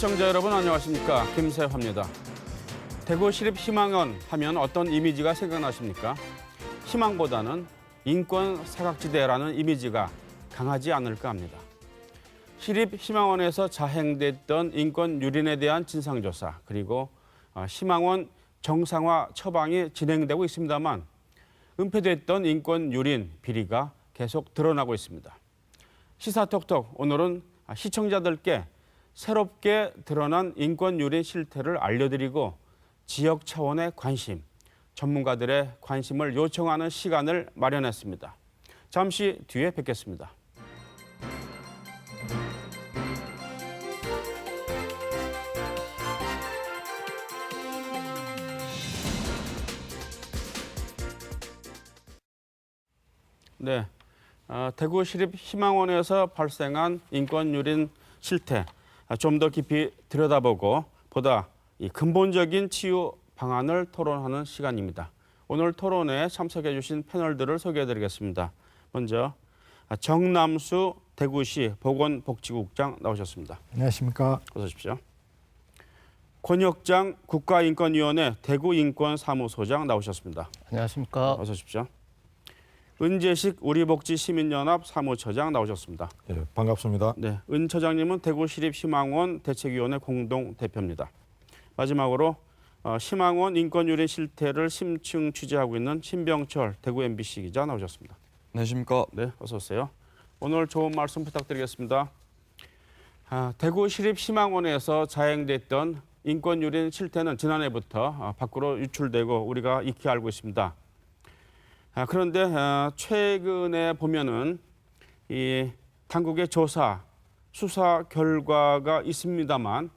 시청자 여러분 안녕하십니까, 김세화입니다. 대구 시립희망원 하면 어떤 이미지가 생각나십니까? 희망보다는 인권 사각지대라는 이미지가 강하지 않을까 합니다. 시립희망원에서 자행됐던 인권 유린에 대한 진상조사, 그리고 희망원 정상화 처방이 진행되고 있습니다만 은폐됐던 인권 유린 비리가 계속 드러나고 있습니다. 시사톡톡 오늘은 시청자들께 새롭게 드러난 인권 유린 실태를 알려드리고 지역 차원의 관심, 전문가들의 관심을 요청하는 시간을 마련했습니다. 잠시 뒤에 뵙겠습니다. 네, 대구 시립희망원에서 발생한 인권 유린 실태 좀 더 깊이 들여다보고 보다 근본적인 치유 방안을 토론하는 시간입니다. 오늘 토론에 참석해 주신 패널들을 소개해드리겠습니다. 먼저 정남수 대구시 보건복지국장 나오셨습니다. 안녕하십니까. 어서 오십시오. 권혁장 국가인권위원회 대구인권사무소장 나오셨습니다. 안녕하십니까. 어서 오십시오. 은재식 우리복지시민연합 사무처장 나오셨습니다. 예, 반갑습니다. 네, 은 처장님은 대구시립희망원 대책위원회 공동대표입니다. 마지막으로 희망원 인권유린 실태를 심층 취재하고 있는 신병철 대구 MBC 기자 나오셨습니다. 안녕하십니까. 네, 어서 오세요. 오늘 좋은 말씀 부탁드리겠습니다. 대구시립희망원에서 자행됐던 인권유린 실태는 지난해부터 밖으로 유출되고 우리가 익히 알고 있습니다. 그런데 최근에 보면은 이 당국의 조사, 수사 결과가 있습니다만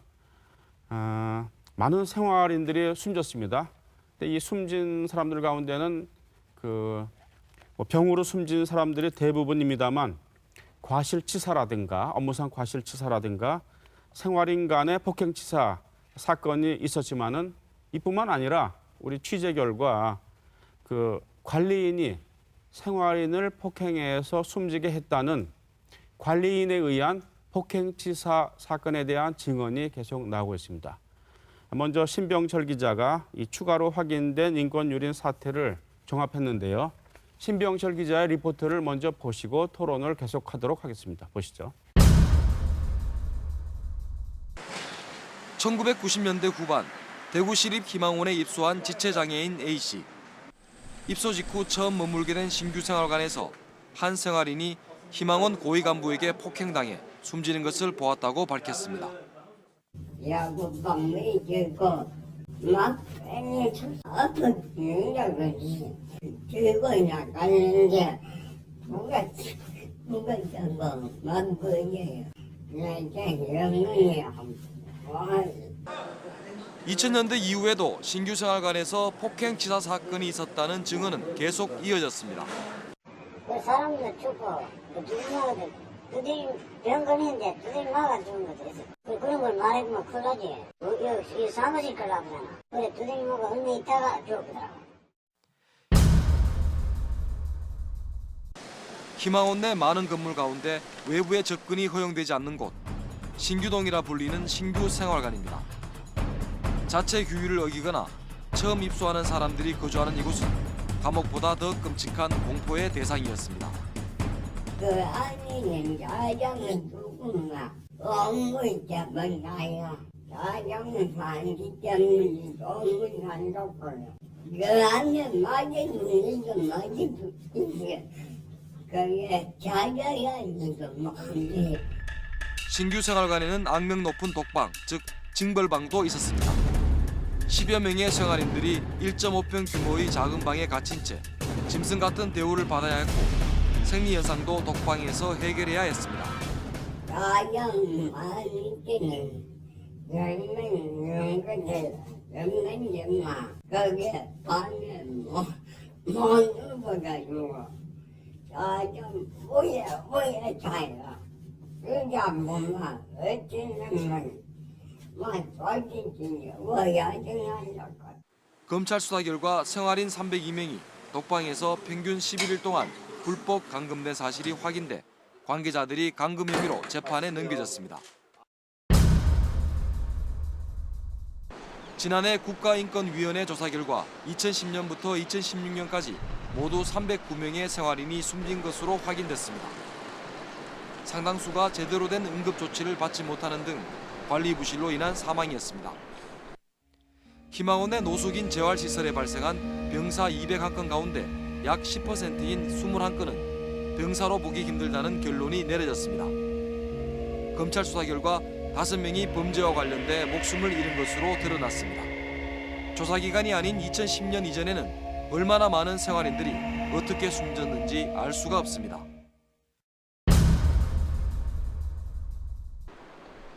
많은 생활인들이 숨졌습니다. 근데 이 숨진 사람들 가운데는 병으로 숨진 사람들이 대부분입니다만 과실치사라든가 업무상 과실치사라든가 생활인 간의 폭행치사 사건이 있었지만은 이뿐만 아니라 우리 취재 결과 관리인이 생활인을 폭행해서 숨지게 했다는 관리인에 의한 폭행치사 사건에 대한 증언이 계속 나오고 있습니다. 먼저 신병철 기자가 이 추가로 확인된 인권유린 사태를 종합했는데요. 신병철 기자의 리포트를 먼저 보시고 토론을 계속하도록 하겠습니다. 보시죠. 1990년대 후반 대구시립희망원에 입소한 지체장애인 A씨. 입소 직후 처음 머물게 된 신규생활관에서 한 생활인이 희망원 고위 간부에게 폭행당해 숨지는 것을 보았다고 밝혔습니다. 야구방이 들고 막 어떤 능력을 들고 나가는데 누가 저거 만보예요. 내가 영웅이야. 2000년대 이후에도 신규생활관에서 폭행치사 사건이 있었다는 증언은 계속 이어졌습니다. 그 사람들 죽고 누구나도 그들이 병건인데 그들이 막아 죽은 것도 있어. 그런 걸 말해보면 큰일 나지. 이 사무실 걸라잖아. 그래 두들이 먹고 얼마 있다가 죽더라고. 희망원 내 많은 건물 가운데 외부의 접근이 허용되지 않는 곳, 신규동이라 불리는 신규생활관입니다. 자체 규율을 어기거나 처음 입소하는 사람들이 거주하는 이곳은 감옥보다 더 끔찍한 공포의 대상이었습니다. 그 안에는 자정은 누군가 업무 잡은 나야. 자정은 반기 때문에 업무 안 좋고요. 그 안에 맞은 이거 맞은 이게 그게 자정이야 이거 뭔지. 신규생활관에는 악명 높은 독방, 즉 징벌방도 있었습니다. 10여 명의 생활인들이 1.5평 규모의 작은 방에 갇힌 채 짐승 같은 대우를 받아야 했고 생리 현상도 독방에서 해결해야 했습니다. 가장 많이 때는 열명 연마 거기에 방에 못 누워가지고 가장 뭐야 자요. 그게 안 보면 어찌는 검찰 수사 결과 생활인 302명이 독방에서 평균 11일 동안 불법 감금된 사실이 확인돼 관계자들이 감금 혐의로 재판에 넘겨졌습니다. 지난해 국가인권위원회 조사 결과 2010년부터 2016년까지 모두 309명의 생활인이 숨진 것으로 확인됐습니다. 상당수가 제대로 된 응급 조치를 받지 못하는 등 관리 부실로 인한 사망이었습니다. 희망원의 노숙인 재활시설에 발생한 병사 201건 가운데 약 10%인 21건은 병사로 보기 힘들다는 결론이 내려졌습니다. 검찰 수사 결과 5명이 범죄와 관련돼 목숨을 잃은 것으로 드러났습니다. 조사 기간이 아닌 2010년 이전에는 얼마나 많은 생활인들이 어떻게 숨졌는지 알 수가 없습니다.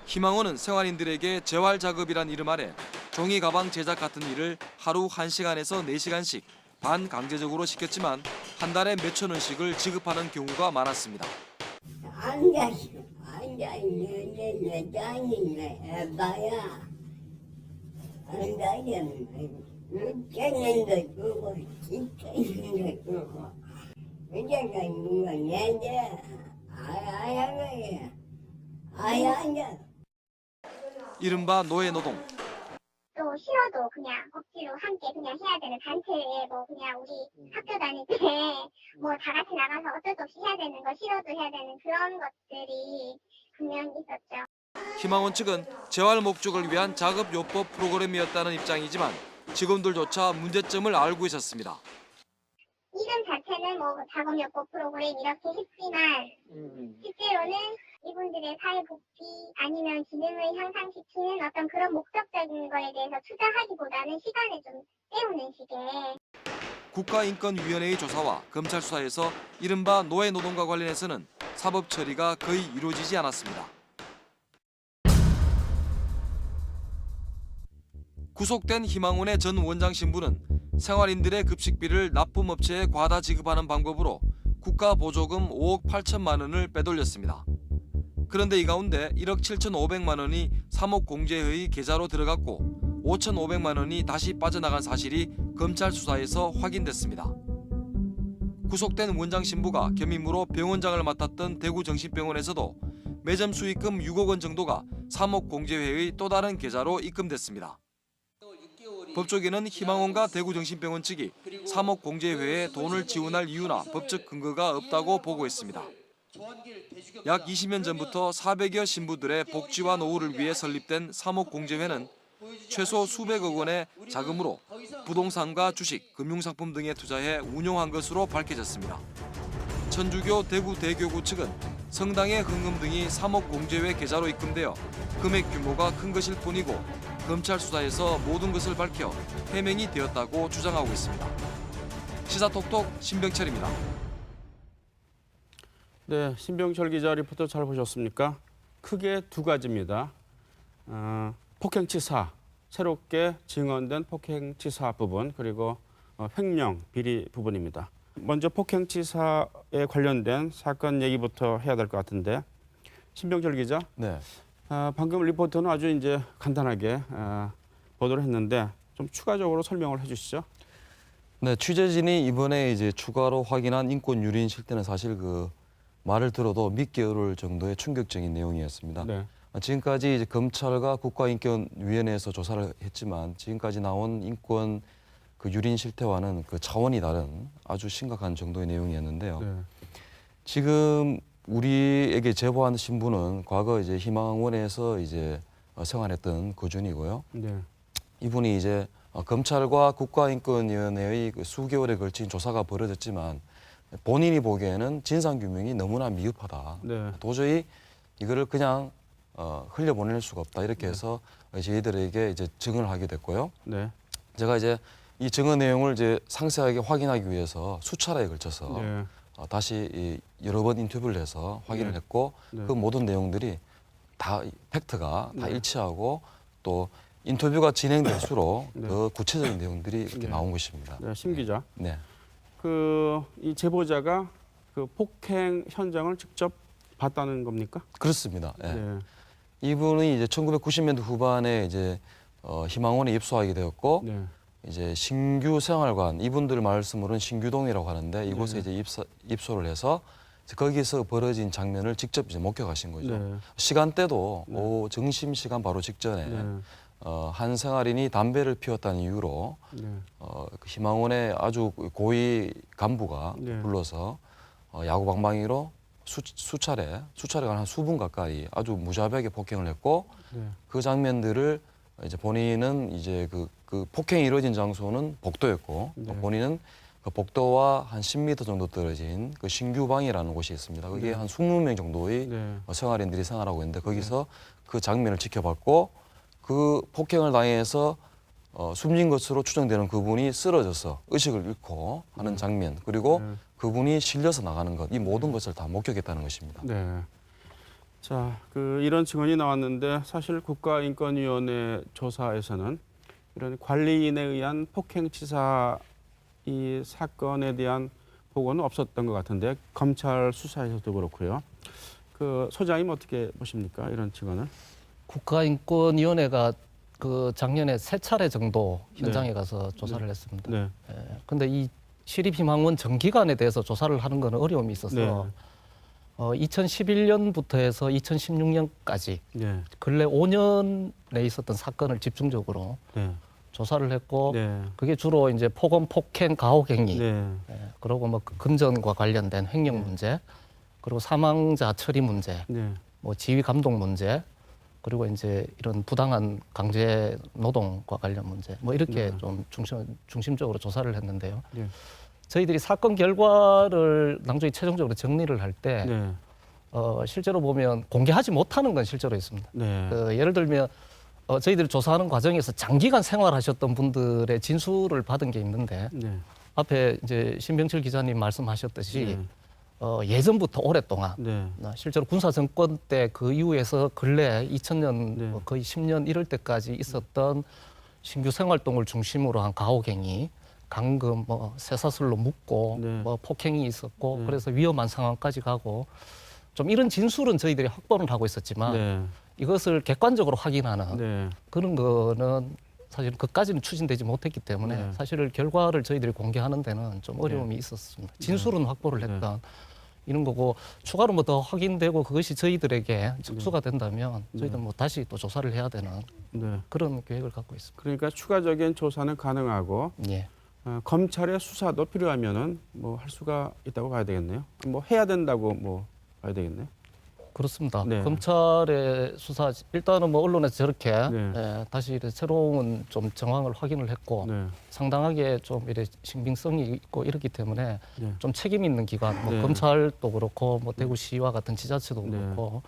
희망원은 생활인들에게 재활 작업이란 이름 아래 종이 가방 제작 같은 일을 하루 1시간에서 4시간씩 반강제적으로 시켰지만 한 달에 몇천 원씩을 지급하는 경우가 많았습니다. 앉아 있는 여자인데 해봐야 앉아있는 묻혀있는 도 주고 지켜있는 도 주고 의자가 있는 건 내제 아야 이른바 노예노동. 또 싫어도 그냥 억지로 함께 그냥 해야 되는 단체에 뭐 그냥 우리 학교 다닐 때 뭐 다 같이 나가서 어쩔 수 없이 해야 되는 거 싫어도 해야 되는 그런 것들이 분명히 있었죠. 희망원 측은 재활 목적을 위한 작업요법 프로그램이었다는 입장이지만 직원들조차 문제점을 알고 있었습니다. 이름 자체는 뭐 작업요법 프로그램 이렇게 했지만 실제로는 이분들의 사회복지 아니면 기능을 향상시키는 어떤 그런 목적적인 거에 대해서 투자하기보다는 시간을 좀 때우는 식의. 국가인권위원회의 조사와 검찰 수사에서 이른바 노예노동과 관련해서는 사법 처리가 거의 이루어지지 않았습니다. 구속된 희망원의 전 원장 신부는 생활인들의 급식비를 납품업체에 과다 지급하는 방법으로 국가 보조금 5억 8천만 원을 빼돌렸습니다. 그런데 이 가운데 1억 7,500만 원이 사목공제회의 계좌로 들어갔고 5,500만 원이 다시 빠져나간 사실이 검찰 수사에서 확인됐습니다. 구속된 원장 신부가 겸임으로 병원장을 맡았던 대구정신병원에서도 매점 수익금 6억 원 정도가 사목공제회의 또 다른 계좌로 입금됐습니다. 법조계는 희망원과 대구정신병원 측이 사목공제회에 돈을 지원할 이유나 법적 근거가 없다고 보고했습니다. 약 20년 전부터 400여 신부들의 복지와 노후를 위해 설립된 사목공제회는 최소 수백억 원의 자금으로 부동산과 주식, 금융상품 등에 투자해 운용한 것으로 밝혀졌습니다. 천주교 대구 대교구 측은 성당의 헌금 등이 사목공제회 계좌로 입금되어 금액 규모가 큰 것일 뿐이고 검찰 수사에서 모든 것을 밝혀 해명이 되었다고 주장하고 있습니다. 시사톡톡 신병철입니다. 네, 신병철 기자 리포터 잘 보셨습니까? 크게 두 가지입니다. 폭행치사, 새롭게 증언된 폭행치사 부분, 그리고 횡령, 비리 부분입니다. 먼저 폭행치사에 관련된 사건 얘기부터 해야 될 것 같은데, 신병철 기자. 네. 방금 리포터는 아주 이제 간단하게 보도를 했는데 좀 추가적으로 설명을 해주시죠. 네, 취재진이 이번에 이제 추가로 확인한 인권 유린 실태는 사실 그 말을 들어도 믿기 어려울 정도의 충격적인 내용이었습니다. 네. 지금까지 이제 검찰과 국가인권위원회에서 조사를 했지만 지금까지 나온 인권 그 유린 실태와는 그 차원이 다른 아주 심각한 정도의 내용이었는데요. 네. 지금 우리에게 제보한 신부는 과거 이제 희망원에서 이제 생활했던 거준이고요. 네. 이분이 이제 검찰과 국가인권위원회의 그 수개월에 걸친 조사가 벌어졌지만 본인이 보기에는 진상규명이 너무나 미흡하다. 네. 도저히 이거를 그냥 흘려보낼 수가 없다. 이렇게 해서 저희들에게 이제 증언을 하게 됐고요. 네. 제가 이제 이 증언 내용을 이제 상세하게 확인하기 위해서 수차례에 걸쳐서 네. 다시 여러 번 인터뷰를 해서 확인을 네. 했고 네. 그 모든 내용들이 다 팩트가 다 네. 일치하고 또 인터뷰가 진행될수록 네. 더 구체적인 내용들이 이렇게 네. 나온 것입니다. 네, 심 기자. 네. 이 제보자가 그 폭행 현장을 직접 봤다는 겁니까? 그렇습니다. 예. 네. 이분이 이제 1990년대 후반에 이제 희망원에 입소하게 되었고 네. 이제 신규 생활관 이분들 말씀으로는 신규동이라고 하는데 이곳에 네. 이제 입소를 해서 거기서 벌어진 장면을 직접 이제 목격하신 거죠. 네. 시간대도 네. 오후 점심 시간 바로 직전에 네. 한 생활인이 담배를 피웠다는 이유로 네. 그 희망원의 아주 고위 간부가 네. 불러서 야구 방망이로 수차례가 한 수분 가까이 아주 무자비하게 폭행을 했고 네. 그 장면들을 이제 본인은 이제 그 폭행이 이루어진 장소는 복도였고 네. 본인은 그 복도와 한 10m 정도 떨어진 그 신규방이라는 곳이 있습니다. 거기에 네. 한 20명 정도의 네. 생활인들이 생활하고 있는데 거기서 그 장면을 지켜봤고 그 폭행을 당해서 숨진 것으로 추정되는 그분이 쓰러져서 의식을 잃고 하는 장면 그리고 네. 그분이 실려서 나가는 것 이 모든 것을 다 목격했다는 것입니다. 네. 자, 이런 증언이 나왔는데 사실 국가인권위원회 조사에서는 이런 관리인에 의한 폭행치사 이 사건에 대한 보고는 없었던 것 같은데 검찰 수사에서도 그렇고요. 그 소장님 어떻게 보십니까? 이런 증언을? 국가인권위원회가 그 작년에 3차례 정도 현장에 가서 조사를 했습니다. 네. 근데 이 시립희망원 전기관에 대해서 조사를 하는 것은 어려움이 있어서 네. 2011년부터 해서 2016년까지 네. 근래 5년에 있었던 사건을 집중적으로 네. 조사를 했고 네. 그게 주로 이제 폭언, 폭행, 가혹행위, 네. 그리고 뭐 금전과 관련된 횡령 문제, 그리고 사망자 처리 문제, 네. 뭐 지휘 감독 문제, 그리고 이제 이런 부당한 강제 노동과 관련 문제, 뭐 이렇게 좀 중심적으로 조사를 했는데요. 네. 저희들이 사건 결과를 나중에 최종적으로 정리를 할 때 네. 실제로 보면 공개하지 못하는 건 실제로 있습니다. 네. 예를 들면 저희들이 조사하는 과정에서 장기간 생활하셨던 분들의 진술을 받은 게 있는데 네. 앞에 이제 신병철 기자님 말씀하셨듯이 네. 예전부터 오랫동안 네. 실제로 군사 정권 때 그 이후에서 근래 2000년 네. 거의 10년 이럴 때까지 있었던 신규 생활동을 중심으로 한 가혹행위, 감금, 뭐 쇠사슬로 묶고 네. 뭐 폭행이 있었고 네. 그래서 위험한 상황까지 가고 좀 이런 진술은 저희들이 확보를 하고 있었지만 네. 이것을 객관적으로 확인하는 네. 그런 거는 사실 그까지는 추진되지 못했기 때문에 네. 사실 결과를 저희들이 공개하는 데는 좀 어려움이 있었습니다. 진술은 확보를 네. 했던 이런 거고 추가로 뭐 더 확인되고 그것이 저희들에게 접수가 된다면 저희들 뭐 다시 또 조사를 해야 되는 네. 그런 계획을 갖고 있습니다. 그러니까 추가적인 조사는 가능하고 예. 검찰의 수사도 필요하면은 뭐 할 수가 있다고 봐야 되겠네요. 뭐 해야 된다고 뭐 봐야 되겠네요. 그렇습니다. 네. 검찰의 수사 일단은 뭐 언론에서 저렇게 네. 다시 이렇게 새로운 좀 정황을 확인을 했고 네. 상당하게 좀 이래 신빙성이 있고 이렇기 때문에 네. 좀 책임 있는 기관, 뭐 네. 검찰도 그렇고 뭐 대구시와 같은 지자체도 네. 그렇고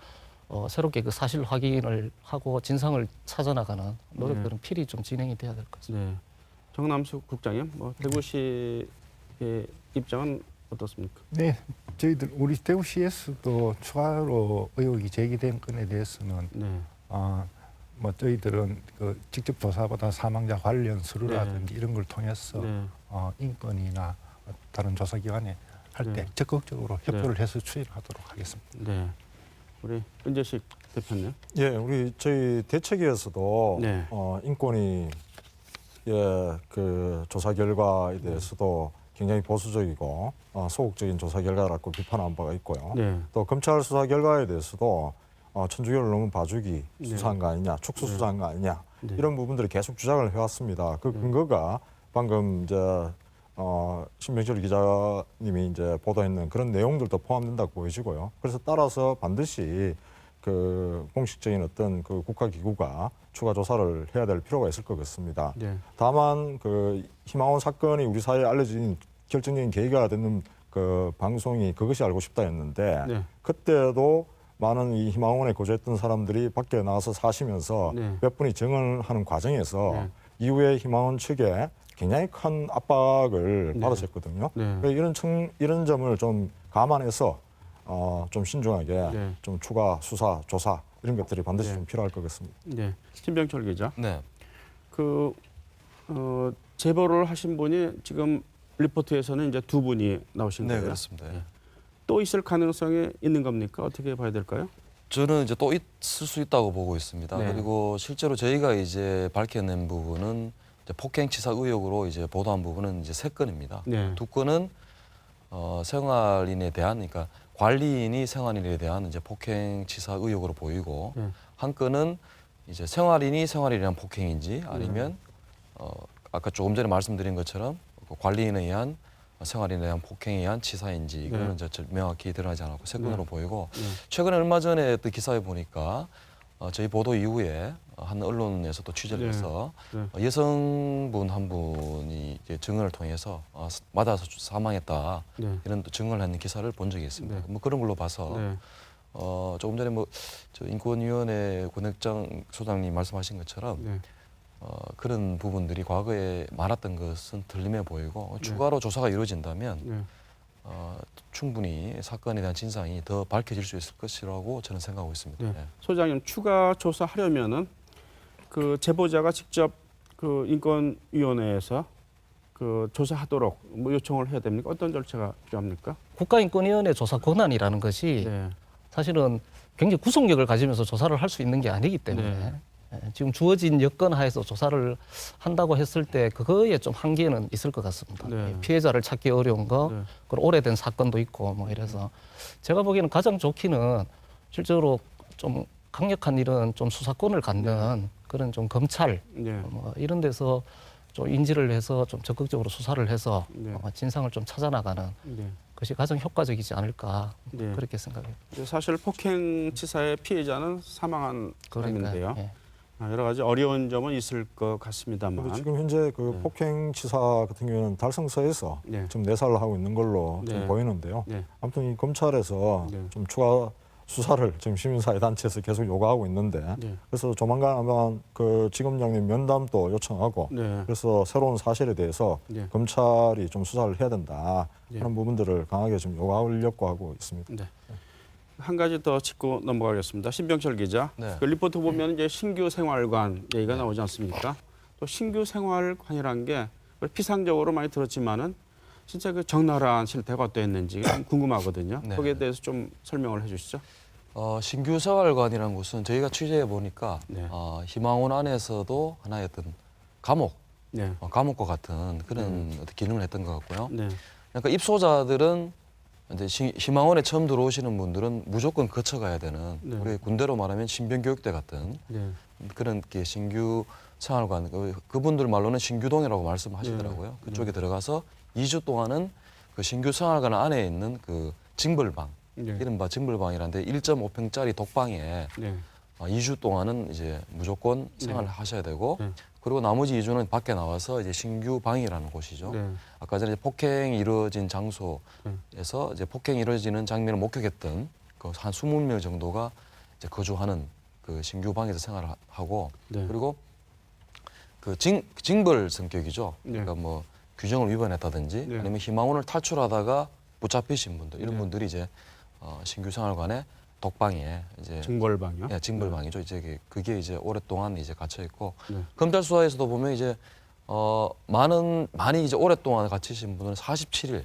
새롭게 그 사실 확인을 하고 진상을 찾아나가는 노력들은 필히 좀 진행이 돼야 될 것 같습니다. 네. 정남수 국장님, 뭐 대구시의 입장은 어떻습니까? 네, 저희들 우리 대구시에서도 추가로 의혹이 제기된 건에 대해서는 네. 뭐 저희들은 그 직접 조사보다 사망자 관련 서류라든지 이런 걸 통해서 네. 인권이나 다른 조사기관에 할 때 네. 적극적으로 협조를 해서 추진하도록 하겠습니다. 네. 우리 은재식 대표님. 예, 저희 대책위에서도 네. 인권위 그 조사 결과에 대해서도 굉장히 보수적이고 소극적인 조사 결과라고 비판한 바가 있고요. 네. 또 검찰 수사 결과에 대해서도 천주교를 너무 봐주기 네. 수사한 거 아니냐, 축소 네. 수사한 거 아니냐 네. 이런 부분들을 계속 주장을 해왔습니다. 그 근거가 방금 이제 신병철 기자님이 이제 보도했는 그런 내용들도 포함된다고 보여지고요. 그래서 따라서 반드시 그 공식적인 어떤 그 국가기구가 추가 조사를 해야 될 필요가 있을 것 같습니다. 네. 다만 그 희망원 사건이 우리 사회에 알려진 결정적인 계기가 되는 그 방송이 그것이 알고 싶다였는데 네. 그때도 많은 이 희망원에 거주했던 사람들이 밖에 나와서 사시면서 네. 몇 분이 증언하는 과정에서 네. 이후에 희망원 측에 굉장히 큰 압박을 네. 받으셨거든요. 네. 이런 점을 좀 감안해서 좀 신중하게 네. 좀 추가 수사, 조사 이런 것들이 반드시 네. 좀 필요할 것 같습니다. 네. 신병철 기자. 네. 제보를 하신 분이 지금 리포트에서는 이제 두 분이 나오신 네, 거예요. 그렇습니다. 예. 또 있을 가능성이 있는 겁니까? 어떻게 봐야 될까요? 저는 이제 또 있을 수 있다고 보고 있습니다. 네. 그리고 실제로 저희가 이제 밝혀낸 부분은 이제 폭행치사 의혹으로 이제 보도한 부분은 이제 3건입니다. 네. 2건은 생활인에 대한, 그러니까 관리인이 생활인에 대한 이제 폭행치사 의혹으로 보이고 네. 한 건은 이제 생활인이 생활인에 의한 폭행인지 아니면 아까 조금 전에 말씀드린 것처럼 그 관리인에 의한 생활인에 대한 폭행에 의한 치사인지 이거는 이제 명확히 드러나지 않았고 세 건으로 보이고 최근에 얼마 전에 또 기사에 보니까 저희 보도 이후에 한 언론에서 또 취재를 해서 여성분 한 분이 이제 증언을 통해서 맞아서 사망했다 이런 또 증언을 하는 기사를 본 적이 있습니다. 뭐 그런 걸로 봐서 조금 전에 뭐 저 인권위원회 권혁장 소장님 말씀하신 것처럼 그런 부분들이 과거에 많았던 것은 틀림해 보이고 추가로 조사가 이루어진다면 충분히 사건에 대한 진상이 더 밝혀질 수 있을 것이라고 저는 생각하고 있습니다. 네. 소장님 추가 조사하려면은 그 제보자가 직접 그 인권위원회에서 그 조사하도록 뭐 요청을 해야 됩니까? 어떤 절차가 필요합니까? 국가인권위원회 조사 권한이라는 것이 사실은 굉장히 구속력을 가지면서 조사를 할 수 있는 게 아니기 때문에 지금 주어진 여건 하에서 조사를 한다고 했을 때 그거에 좀 한계는 있을 것 같습니다. 피해자를 찾기 어려운 거, 그리고 오래된 사건도 있고 뭐 이래서 제가 보기에는 가장 좋기는 실제로 좀 강력한 이런 좀 수사권을 갖는 그런 좀 검찰 뭐 이런 데서 좀 인지를 해서 좀 적극적으로 수사를 해서 진상을 좀 찾아나가는 것이 가장 효과적이지 않을까 그렇게 생각해요. 사실 폭행치사의 피해자는 사망한 사람인데요. 여러 가지 어려운 점은 있을 것 같습니다만. 지금 현재 그 폭행치사 같은 경우는 달성서에서 지금 내사를 하고 있는 걸로 좀 보이는데요. 아무튼 이 검찰에서 좀 추가 수사를 지금 시민사회단체에서 계속 요구하고 있는데 그래서 조만간 아마 그 지검장님 면담도 요청하고 그래서 새로운 사실에 대해서 검찰이 좀 수사를 해야 된다 하는 부분들을 강하게 좀 요구하려고 하고 있습니다. 한 가지 더 짚고 넘어가겠습니다. 신병철 기자. 그 리포트 보면 이제 신규 생활관 얘기가 나오지 않습니까? 또 신규 생활관이란 게 피상적으로 많이 들었지만은 진짜 그 적나라한 실태가 어땠는지 궁금하거든요. 거기에 대해서 좀 설명을 해주시죠. 신규 생활관이라는 곳은 저희가 취재해 보니까 희망원 안에서도 하나의 어떤 감옥, 감옥과 같은 그런 어떤 기능을 했던 것 같고요. 그러니까 입소자들은 이제 희망원에 처음 들어오시는 분들은 무조건 거쳐가야 되는 우리 군대로 말하면 신병교육대 같은 그런 게 신규 생활관 그분들 말로는 신규동이라고 말씀하시더라고요. 그쪽에 들어가서 2주 동안은 그 신규 생활관 안에 있는 그 징벌방 이른바 징벌방이라는데 1.5평짜리 독방에 2주 동안은 이제 무조건 생활을 하셔야 되고 그리고 나머지 2주는 밖에 나와서 이제 신규 방이라는 곳이죠. 아까 전에 폭행이 이루어진 장소에서 이제 폭행이 이루어지는 장면을 목격했던 그 한 20명 정도가 이제 거주하는 그 신규 방에서 생활을 하고 그리고 그 징벌 성격이죠. 그러니까 뭐 규정을 위반했다든지 아니면 희망원을 탈출하다가 붙잡히신 분들 이런 분들이 이제 신규 생활관에 독방에 이제 징벌방이요? 예, 징벌방이죠. 이제 그게 이제 오랫동안 이제 갇혀 있고 검찰 수사에서도 보면 이제 많이 이제 오랫동안 갇히신 분은 47일,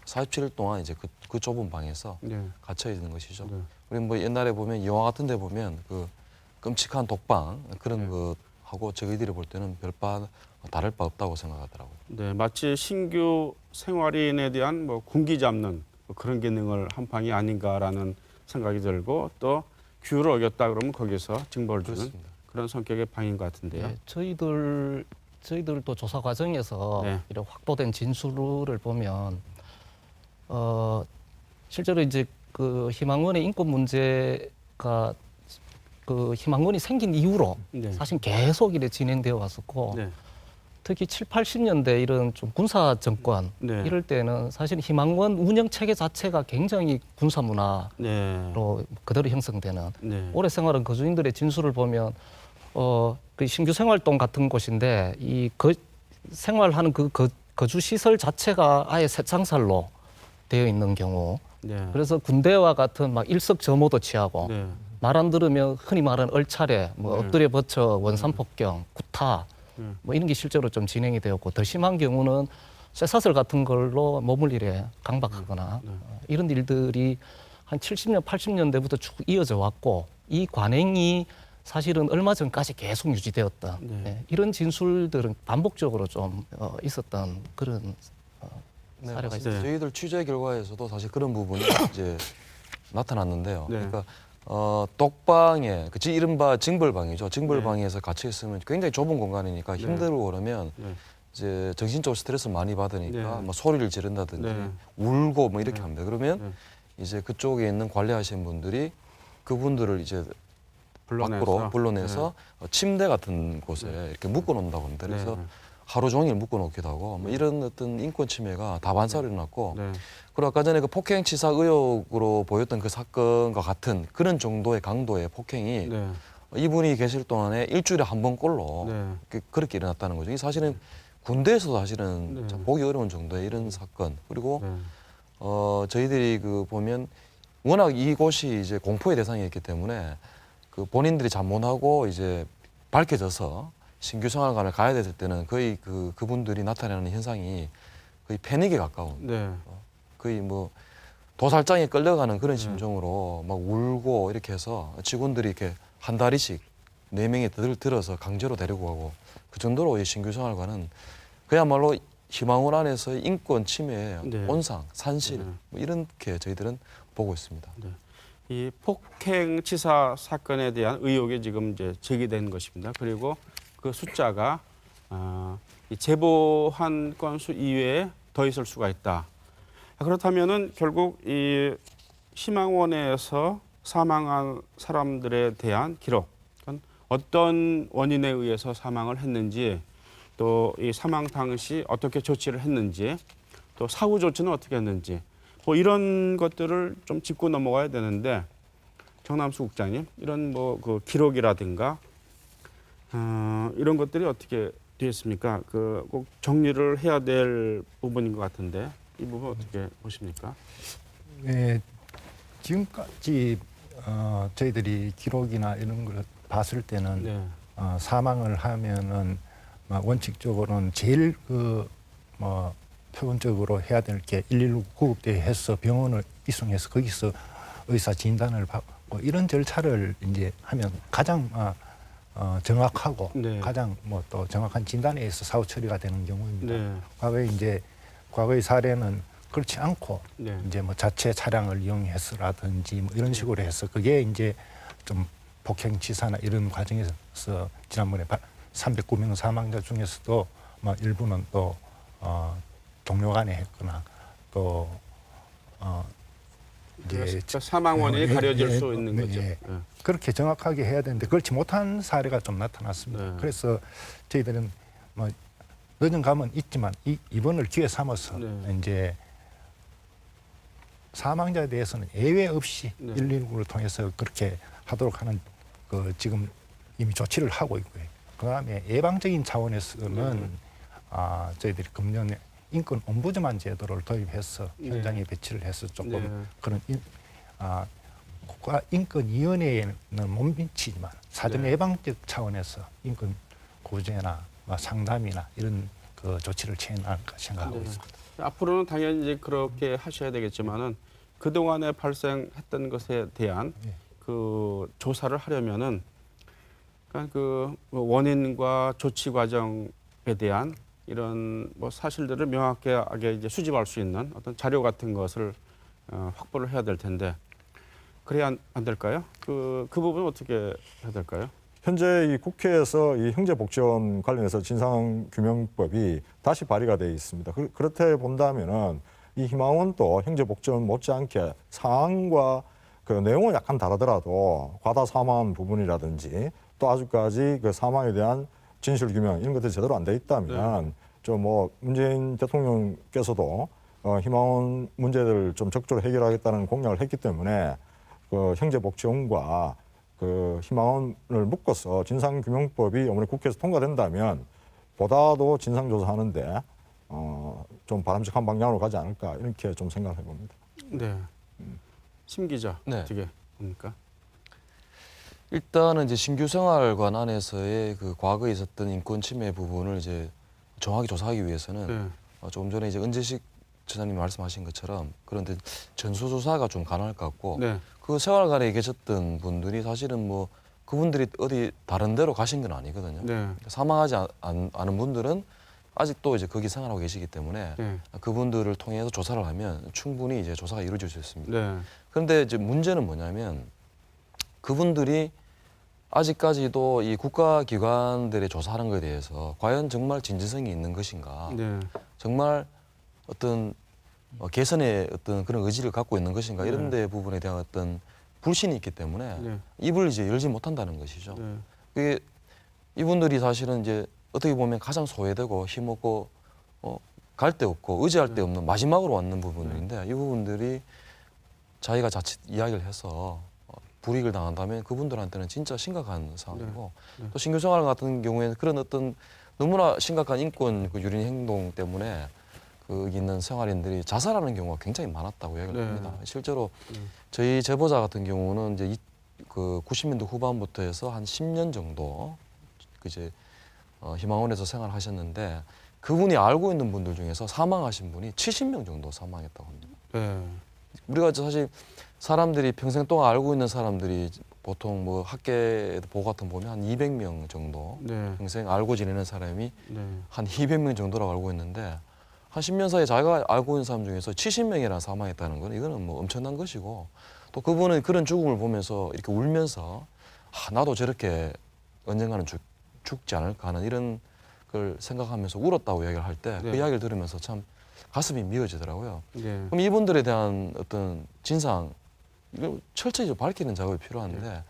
47일 동안 이제 그 좁은 방에서 갇혀 있는 것이죠. 우리 뭐 옛날에 보면 영화 같은데 보면 그 끔찍한 독방 그런 것하고 저희들이 볼 때는 별바 다를 바 없다고 생각하더라고요. 마치 신규 생활인에 대한 뭐 군기 잡는 그런 기능을 한 방이 아닌가라는 생각이 들고 또 규율을 어겼다 그러면 거기서 징벌을 주는 그런 성격의 방인 것 같은데요. 저희들도 조사 과정에서 이런 확보된 진술을 보면 실제로 이제 그 희망원의 인권 문제가 그 희망원이 생긴 이후로 사실 계속 이래 진행되어 왔었고 특히 7, 80년대 이런 좀 군사 정권 이럴 때는 사실 희망원 운영 체계 자체가 굉장히 군사 문화로 그대로 형성되는 오래 생활한 거주인들의 진술을 보면 그 신규 생활동 같은 곳인데 이 생활하는 그 거주 시설 자체가 아예 새창살로 되어 있는 경우 그래서 군대와 같은 막 일석저모도 취하고 말 안 들으면 흔히 말하는 얼차례, 뭐 엎드려 버쳐 원산폭경, 구타 뭐 이런 게 실제로 좀 진행이 되었고 더 심한 경우는 쇠사슬 같은 걸로 몸을 이래 강박하거나 이런 일들이 한 70년, 80년대부터 쭉 이어져 왔고 이 관행이 사실은 얼마 전까지 계속 유지되었던 이런 진술들은 반복적으로 좀 있었던 그런 사례가 있습니다. 저희들 취재 결과에서도 사실 그런 부분이 이제 나타났는데요. 그러니까 독방에 그치 이른바 징벌방이죠. 징벌방에서 갇혀 있으면 굉장히 좁은 공간이니까 힘들고 그러면 이제 정신적으로 스트레스 많이 받으니까 뭐 소리를 지른다든지 울고 뭐 이렇게 합니다. 그러면 이제 그쪽에 있는 관리하시는 분들이 그분들을 이제 밖으로 불러내서 침대 같은 곳에 이렇게 묶어 놓는다고 합니다. 그래서 하루 종일 묶어 놓기도 하고 뭐 이런 어떤 인권 침해가 다반사로 일어났고 그리고 아까 전에 그 폭행치사 의혹으로 보였던 그 사건과 같은 그런 정도의 강도의 폭행이 이분이 계실 동안에 일주일에 한 번꼴로 그렇게 일어났다는 거죠. 이 사실은 군대에서도 사실은 참 보기 어려운 정도의 이런 사건. 그리고 저희들이 그 보면 워낙 이곳이 이제 공포의 대상이었기 때문에 그 본인들이 잠못하고 이제 밝혀져서 신규 생활관을 가야 됐을 때는 거의 그분들이 나타내는 현상이 거의 패닉에 가까운 거의 뭐 도살장에 끌려가는 그런 심정으로 막 울고 이렇게 해서 직원들이 이렇게 한 다리씩 4명이 들어서 강제로 데리고 가고 그 정도로 이 신규 생활관은 그야말로 희망원 안에서의 인권 침해, 온상, 산실 뭐 이렇게 저희들은 보고 있습니다. 이 폭행치사 사건에 대한 의혹이 지금 이제 제기된 것입니다. 그리고 그 숫자가 이 제보한 건수 이외에 더 있을 수가 있다. 그렇다면은 결국 이 희망원에서 사망한 사람들에 대한 기록, 어떤 원인에 의해서 사망을 했는지, 또 이 사망 당시 어떻게 조치를 했는지, 또 사후 조치는 어떻게 했는지, 뭐 이런 것들을 좀 짚고 넘어가야 되는데 정남수 국장님, 이런 뭐 그 기록이라든가 이런 것들이 어떻게 되었습니까? 그 꼭 정리를 해야 될 부분인 것 같은데 이 부분 어떻게 보십니까? 네, 지금까지 저희들이 기록이나 이런 걸 봤을 때는 사망을 하면은 원칙적으로는 제일 뭐 표본적으로 해야 될 게 119 구급대해서 병원을 이송해서 거기서 의사 진단을 받고 이런 절차를 이제 하면 가장 정확하고 가장 뭐 또 정확한 진단에 의해서 사후 처리가 되는 경우입니다. 과거의 사례는 그렇지 않고 이제 뭐 자체 차량을 이용해서라든지 뭐 이런 식으로 해서 그게 이제 좀 폭행치사나 이런 과정에서 지난번에 309명 사망자 중에서도 뭐 일부는 또 동료 간에 했거나 또 이제 사망 원인이 가려질 수 있는 거죠. 그렇게 정확하게 해야 되는데 그렇지 못한 사례가 좀 나타났습니다. 그래서 저희들은 뭐 늦은 감은 있지만 이번을 기회 삼아서 이제 사망자에 대해서는 예외 없이 119를 통해서 그렇게 하도록 하는 지금 이미 조치를 하고 있고요. 그다음에 예방적인 차원에서는 저희들이 금년에 인권 옴부즈만 제도를 도입해서 현장에 배치를 해서 조금 그런 국가인권위원회에는 못 미치지만 사전 예방적 차원에서 인권 구제나 상담이나 이런 그 조치를 취해나갈까 생각하고 있습니다. 앞으로는 당연히 이제 그렇게 하셔야 되겠지만은 그 동안에 발생했던 것에 대한 그 조사를 하려면은 그러니까 그 원인과 조치 과정에 대한 이런 뭐 사실들을 명확하게 이제 수집할 수 있는 어떤 자료 같은 것을 확보를 해야 될 텐데 그래야 안 될까요? 그 부분은 어떻게 해야 될까요? 현재 이 국회에서 이 형제복지원 관련해서 진상규명법이 다시 발의가 되어 있습니다. 그렇게 본다면은 이 희망원도 형제복지원 못지않게 사안과 그 내용은 약간 다르더라도 과다 사망한 부분이라든지 또 아직까지 그 사망에 대한 진실규명 이런 것들이 제대로 안 돼 있다면 좀 뭐 문재인 대통령께서도 희망원 문제들을 좀 적극적으로 해결하겠다는 공약을 했기 때문에 그 형제복지원과 그 희망원을 묶어서 진상규명법이 어머니 국회에서 통과된다면 보다도 진상조사하는데 좀 바람직한 방향으로 가지 않을까 이렇게 좀 생각을 해봅니다. 네. 심 기자 어떻게 봅니까? 일단은 이제 신규 생활관 안에서의 그 과거에 있었던 인권 침해 부분을 이제 정확히 조사하기 위해서는 조금 전에 이제 은재식 지사님이 말씀하신 것처럼 그런데 전수조사가 좀 가능할 것 같고 그 생활관에 계셨던 분들이 사실은 뭐 그분들이 어디 다른 데로 가신 건 아니거든요. 사망하지 않은 분들은 아직도 이제 거기 생활하고 계시기 때문에 그분들을 통해서 조사를 하면 충분히 이제 조사가 이루어질 수 있습니다. 그런데 이제 문제는 뭐냐면 그분들이 아직까지도 이 국가기관들의 조사하는 것에 대해서 과연 정말 진정성이 있는 것인가, 네. 정말 어떤 개선의 어떤 그런 의지를 갖고 있는 것인가 이런 데 부분에 대한 어떤 불신이 있기 때문에 네. 입을 이제 열지 못한다는 것이죠. 네. 그게 이분들이 사실은 이제 어떻게 보면 가장 소외되고 힘없고 갈 데 없고 의지할 데 없는 마지막으로 왔는 부분들인데 이 부분들이 자기가 자칫 이야기를 해서 불이익을 당한다면 그분들한테는 진짜 심각한 상황이고 또 신규생활 같은 경우에는 그런 어떤 너무나 심각한 인권 그 유린 행동 때문에 거기 있는 생활인들이 자살하는 경우가 굉장히 많았다고 이야기를 합니다. 실제로 저희 제보자 같은 경우는 이제 그 90년대 후반부터 해서 한 10년 정도 이제 희망원에서 생활하셨는데 그분이 알고 있는 분들 중에서 사망하신 분이 70명 정도 사망했다고 합니다. 네. 우리가 사실 사람들이 평생 동안 알고 있는 사람들이 보통 뭐 학계 보고 같은 거 보면 한 200명 정도 네. 평생 알고 지내는 사람이 네. 한 200명 정도라고 알고 있는데 한 10년 사이에 자기가 알고 있는 사람 중에서 70명이나 사망했다는 건 이거는 뭐 엄청난 것이고 또 그분은 그런 죽음을 보면서 이렇게 울면서 나도 저렇게 언젠가는 죽지 않을까 하는 이런 걸 생각하면서 울었다고 이야기를 할 때 그 이야기를 들으면서 참 가슴이 미어지더라고요. 네. 그럼 이분들에 대한 어떤 진상 이걸 철저히 좀 밝히는 작업이 필요한데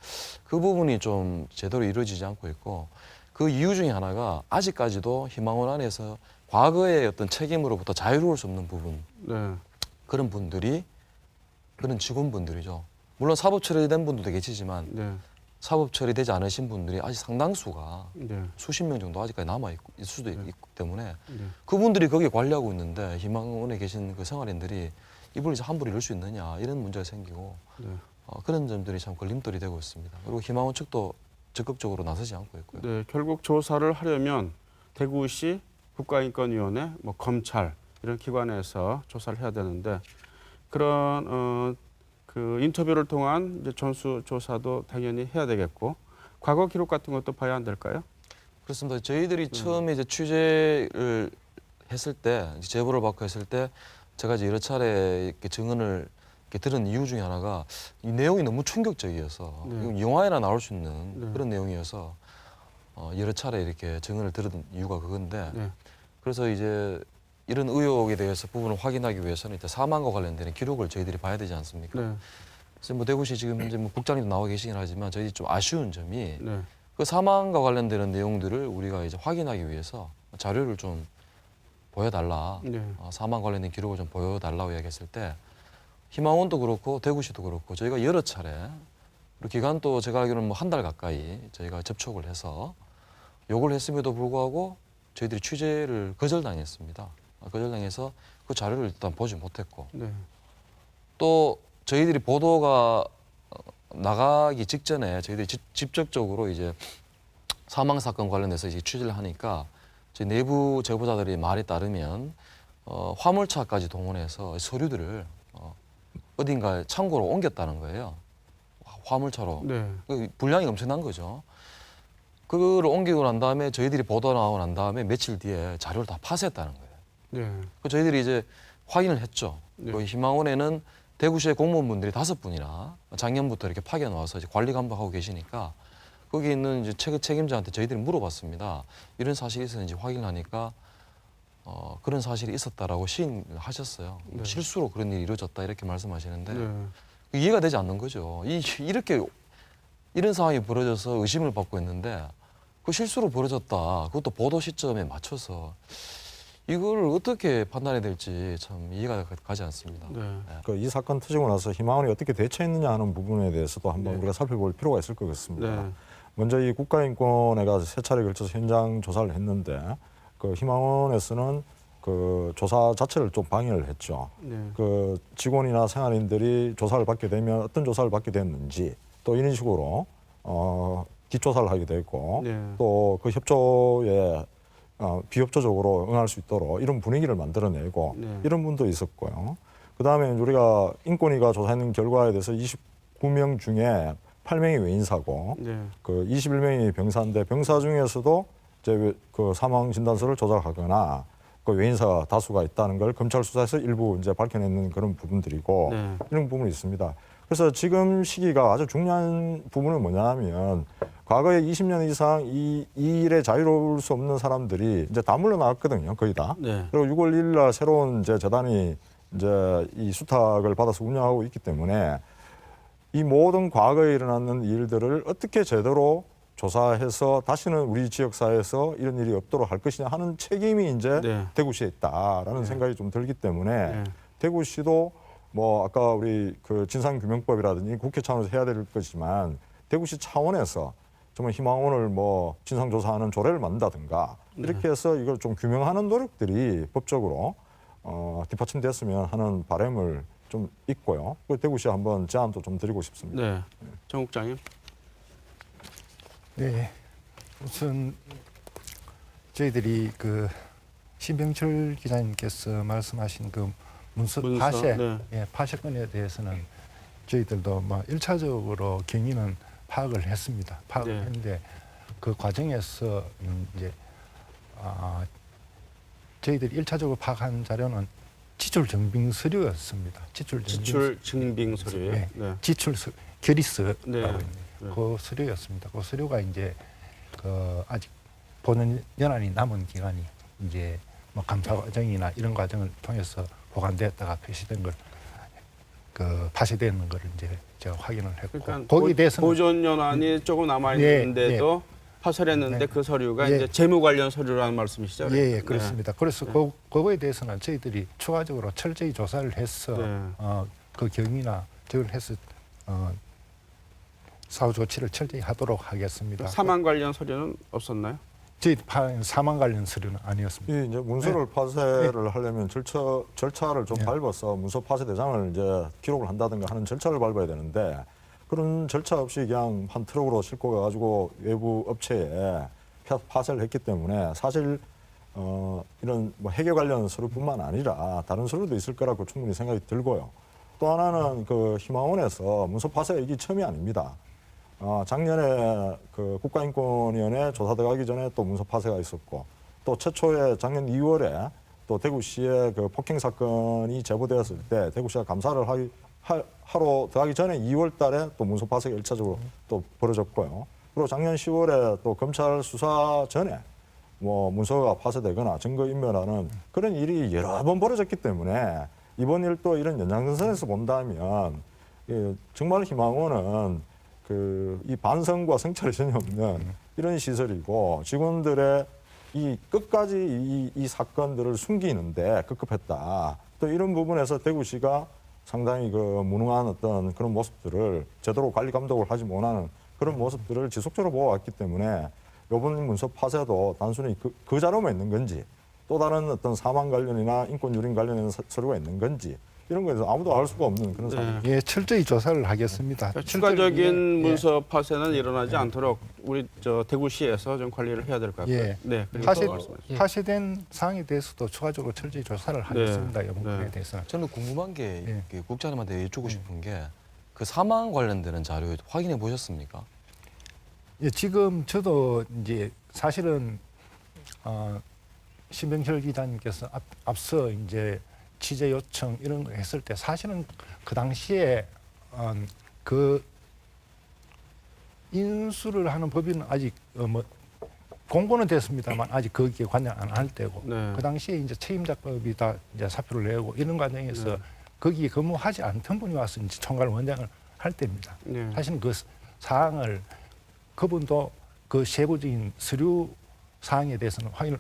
그 부분이 좀 제대로 이루어지지 않고 있고 그 이유 중에 하나가 아직까지도 희망원 안에서 과거의 어떤 책임으로부터 자유로울 수 없는 부분 네. 그런 분들이 그런 직원분들이죠. 물론 사법 처리된 분들도 계시지만 네. 사법 처리되지 않으신 분들이 아직 상당수가 네. 수십 명 정도 아직까지 남아 있을 수도 있기 때문에 네. 그분들이 거기에 관리하고 있는데 희망원에 계신 그 생활인들이 이걸 이제 함부로 이럴 수 있느냐 이런 문제가 생기고 네. 그런 점들이 참 걸림돌이 되고 있습니다. 그리고 희망원 측도 적극적으로 나서지 않고 있고요. 네, 결국 조사를 하려면 대구시 국가인권위원회, 뭐 검찰 이런 기관에서 조사를 해야 되는데 그런 그 인터뷰를 통한 이제 전수 조사도 당연히 해야 되겠고 과거 기록 같은 것도 봐야 안 될까요? 그렇습니다. 저희들이 처음에 이제 취재를 했을 때 제보를 받고 했을 때 제가 이제 여러 차례 이렇게 증언을 이렇게 들은 이유 중에 하나가 이 내용이 너무 충격적이어서 이건 영화에나 나올 수 있는 그런 내용이어서 여러 차례 이렇게 증언을 들은 이유가 그건데 그래서 이제 이런 의혹에 대해서 부분을 확인하기 위해서는 이제 사망과 관련된 기록을 저희들이 봐야 되지 않습니까? 네. 그래서 뭐 대구시 지금 이제 뭐 국장님도 나와 계시긴 하지만 저희들이 좀 아쉬운 점이 네. 그 사망과 관련되는 내용들을 우리가 이제 확인하기 위해서 자료를 좀 보여달라. 네. 사망 관련된 기록을 좀 보여달라고 이야기했을 때 희망원도 그렇고 대구시도 그렇고 저희가 여러 차례 그리고 기간도 제가 알기로는 뭐 한 달 가까이 저희가 접촉을 해서 요구를 했음에도 불구하고 저희들이 취재를 거절당했습니다. 거절당해서 그 자료를 일단 보지 못했고 네. 또 저희들이 보도가 나가기 직전에 저희들이 직접적으로 이제 사망 사건 관련해서 이제 취재를 하니까 저희 내부 제보자들이 말에 따르면 화물차까지 동원해서 서류들을 어딘가 창고로 옮겼다는 거예요. 화물차로. 네. 그 분량이 엄청난 거죠. 그걸 옮기고 난 다음에 저희들이 보도 나오고 난 다음에 며칠 뒤에 자료를 다 파쇄했다는 거예요. 네. 그 저희들이 이제 확인을 했죠. 네. 그 희망원에는 대구시의 공무원분들이 5분이나 작년부터 이렇게 파견 와서 이제 관리 감독하고 계시니까 거기 있는 이제 책임자한테 저희들이 물어봤습니다. 이런 사실이 있었는지 확인하니까 그런 사실이 있었다라고 시인을 하셨어요. 네. 실수로 그런 일이 이루어졌다 이렇게 말씀하시는데 네. 이해가 되지 않는 거죠. 이렇게 이런 상황이 벌어져서 의심을 받고 있는데 그 실수로 벌어졌다. 그것도 보도 시점에 맞춰서 이걸 어떻게 판단해야 될지 참 이해가 가지 않습니다. 네. 그 이 사건 터지고 나서 희망원이 어떻게 대처했느냐 하는 부분에 대해서도 한번 우리가 살펴볼 필요가 있을 것 같습니다. 네. 먼저 이 국가인권회가 3차례 걸쳐서 현장 조사를 했는데 그 희망원에서는 그 조사 자체를 좀 방해를 했죠. 네. 그 직원이나 생활인들이 조사를 받게 되면 어떤 조사를 받게 됐는지 또 이런 식으로 뒷조사를 하게 됐고 네. 또 그 협조에 비협조적으로 응할 수 있도록 이런 분위기를 만들어내고 네. 이런 분도 있었고요. 그다음에 우리가 인권위가 조사하는 결과에 대해서 29명 중에 8명이 외인사고 네. 그 21명이 병사인데 병사 중에서도 이제 그 사망 진단서를 조작하거나 그 외인사가 다수가 있다는 걸 검찰 수사에서 일부 이제 밝혀내는 그런 부분들이고 네. 이런 부분이 있습니다. 그래서 지금 시기가 아주 중요한 부분은 뭐냐면 과거에 20년 이상 이 일에 자유로울 수 없는 사람들이 이제 다 물러나왔거든요, 거의 다. 네. 그리고 6월 1일 날 새로운 이제 재단이 이제 이 수탁을 받아서 운영하고 있기 때문에 이 모든 과거에 일어났는 일들을 어떻게 제대로 조사해서 다시는 우리 지역사회에서 이런 일이 없도록 할 것이냐 하는 책임이 이제 네. 대구시에 있다라는 생각이 좀 들기 때문에 네. 대구시도 뭐 아까 우리 그 진상규명법이라든지 국회 차원에서 해야 될 것이지만 대구시 차원에서 정말 희망원을 뭐 진상조사하는 조례를 만든다든가 이렇게 해서 이걸 좀 규명하는 노력들이 법적으로 뒷받침됐으면 하는 바람을 좀 있고요. 그 대구시에 한번 제안도 좀 드리고 싶습니다. 네. 정 국장님. 네, 우선 저희들이 그 신병철 기자님께서 말씀하신 그 문서 파쇄, 네. 예, 파쇄건에 대해서는 저희들도 뭐 1차적으로 경위는 파악을 했습니다. 파악을 네. 했는데 그 과정에서 이제 저희들이 1차적으로 파악한 자료는 지출 증빙 서류였습니다. 지출 증빙 서류요. 네. 네. 지출 결의서라고 네. 있는 그 서류였습니다. 그 서류가 이제 그 아직 보는 연한이 남은 기간이 이제 뭐 감사 과정이나 이런 과정을 통해서 보관됐다가 표시된 걸 그 파쇄되는 걸 이제 제가 확인을 했고 그러니까 거기에 대해서는 보존 연한이 조금 남아 있는데도 파쇄를 했는데 네. 그 서류가 예. 이제 재무 관련 서류라는 말씀이시죠? 예, 네. 그렇습니다. 그래서 그거에 대해서는 저희들이 추가적으로 철저히 조사를 해서 네. 그 경위나 저걸 해서 사후 조치를 철저히 하도록 하겠습니다. 사망 관련 서류는 없었나요? 저희 사망 관련 서류는 아니었습니다. 이 이제 문서를 파쇄를 하려면 절차를 좀 네. 밟아서 문서 파쇄 대장을 이제 기록을 한다든가 하는 절차를 밟아야 되는데 그런 절차 없이 그냥 한 트럭으로 싣고 가가지고 외부 업체에 파쇄를 했기 때문에 사실 이런 뭐 해결 관련 서류뿐만 아니라 다른 서류도 있을 거라고 충분히 생각이 들고요. 또 하나는 그 희망원에서 문서 파쇄가 이게 처음이 아닙니다. 작년에 그 국가인권위원회 조사 들어가기 전에 또 문서 파쇄가 있었고 또 최초에 작년 2월에 또 대구시의 그 폭행 사건이 제보되었을 때 대구시가 감사를 하러 들어가기 전에 2월 달에 또 문서 파쇄가 1차적으로 또 벌어졌고요. 그리고 작년 10월에 또 검찰 수사 전에 뭐 문서가 파쇄되거나 증거인멸하는 그런 일이 여러 번 벌어졌기 때문에 이번 일도 이런 연장선에서 본다면 정말 희망원은 이 반성과 성찰이 전혀 없는 이런 시설이고 직원들의 이 끝까지 이 사건들을 숨기는데 급급했다. 또 이런 부분에서 대구시가 상당히 그 무능한 어떤 그런 모습들을 제대로 관리 감독을 하지 못하는 그런 모습들을 지속적으로 보아왔기 때문에 이번 문서 파쇄도 단순히 그 자료만 있는 건지 또 다른 어떤 사망 관련이나 인권 유린 관련된 서류가 있는 건지 이런 거에 대해서 아무도 알 수가 없는 그런 상황입니다. 예, 철저히 조사를 하겠습니다. 추가적인 문서 예. 파쇄는 일어나지 않도록 우리 대구시에서 좀 관리를 해야 될 것 같고요. 예. 네, 그리고 파쇄된 사항에 대해서도 추가적으로 철저히 조사를 하겠습니다. 이 부분에 대해서는. 저는 궁금한 게 예. 국장님한테 여쭙고 싶은 게 그 사망 관련되는 자료 확인해 보셨습니까? 예, 지금 저도 이제 사실은 신병철 기자님께서 앞서 이제 취재 요청 이런 거 했을 때 사실은 그 당시에 그 인수를 하는 법인은 아직 뭐 공고는 됐습니다만 아직 거기에 관여 안 할 때고 네. 그 당시에 이제 책임작법이 다 이제 사표를 내고 이런 과정에서 거기에 근무하지 않던 분이 와서 이제 총괄 원장을 할 때입니다. 네. 사실은 그 사항을 그분도 그 세부적인 서류 사항에 대해서는 확인을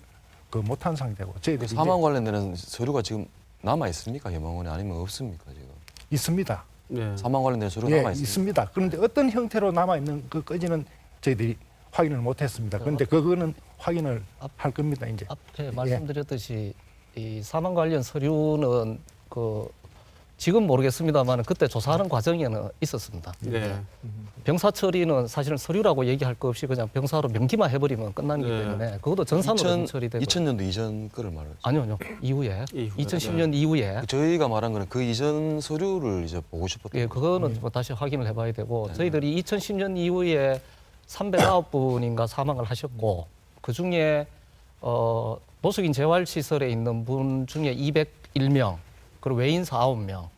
못한 상태고 저희들이 사망 관련되는 서류가 지금 남아 있습니까? 희망원에 아니면 없습니까 지금? 있습니다. 네. 사망 관련된 서류 예, 남아 있습니까? 있습니다. 그런데 어떤 형태로 남아 있는 그까지는 저희들이 확인을 못했습니다. 그런데 그거는 확인을 할 겁니다. 이제 앞에 말씀드렸듯이 이 사망 관련 서류는 그 지금 모르겠습니다만 그때 조사하는 과정에는 있었습니다. 네. 병사 처리는 사실은 서류라고 얘기할 거 없이 그냥 병사로 명기만 해버리면 끝나기 네. 때문에 그것도 전산으로 처리되고 2000년도 이전 거를 말하죠. 아니요 이후에 2010년 이후에 저희가 말한 거는 그 이전 서류를 이제 보고 싶었던 예, 그거는 뭐 다시 확인을 해봐야 되고 저희들이 2010년 이후에 309분인가 사망을 하셨고 그 중에 노숙인 재활시설에 있는 분 중에 201명 그리고 외인사 9명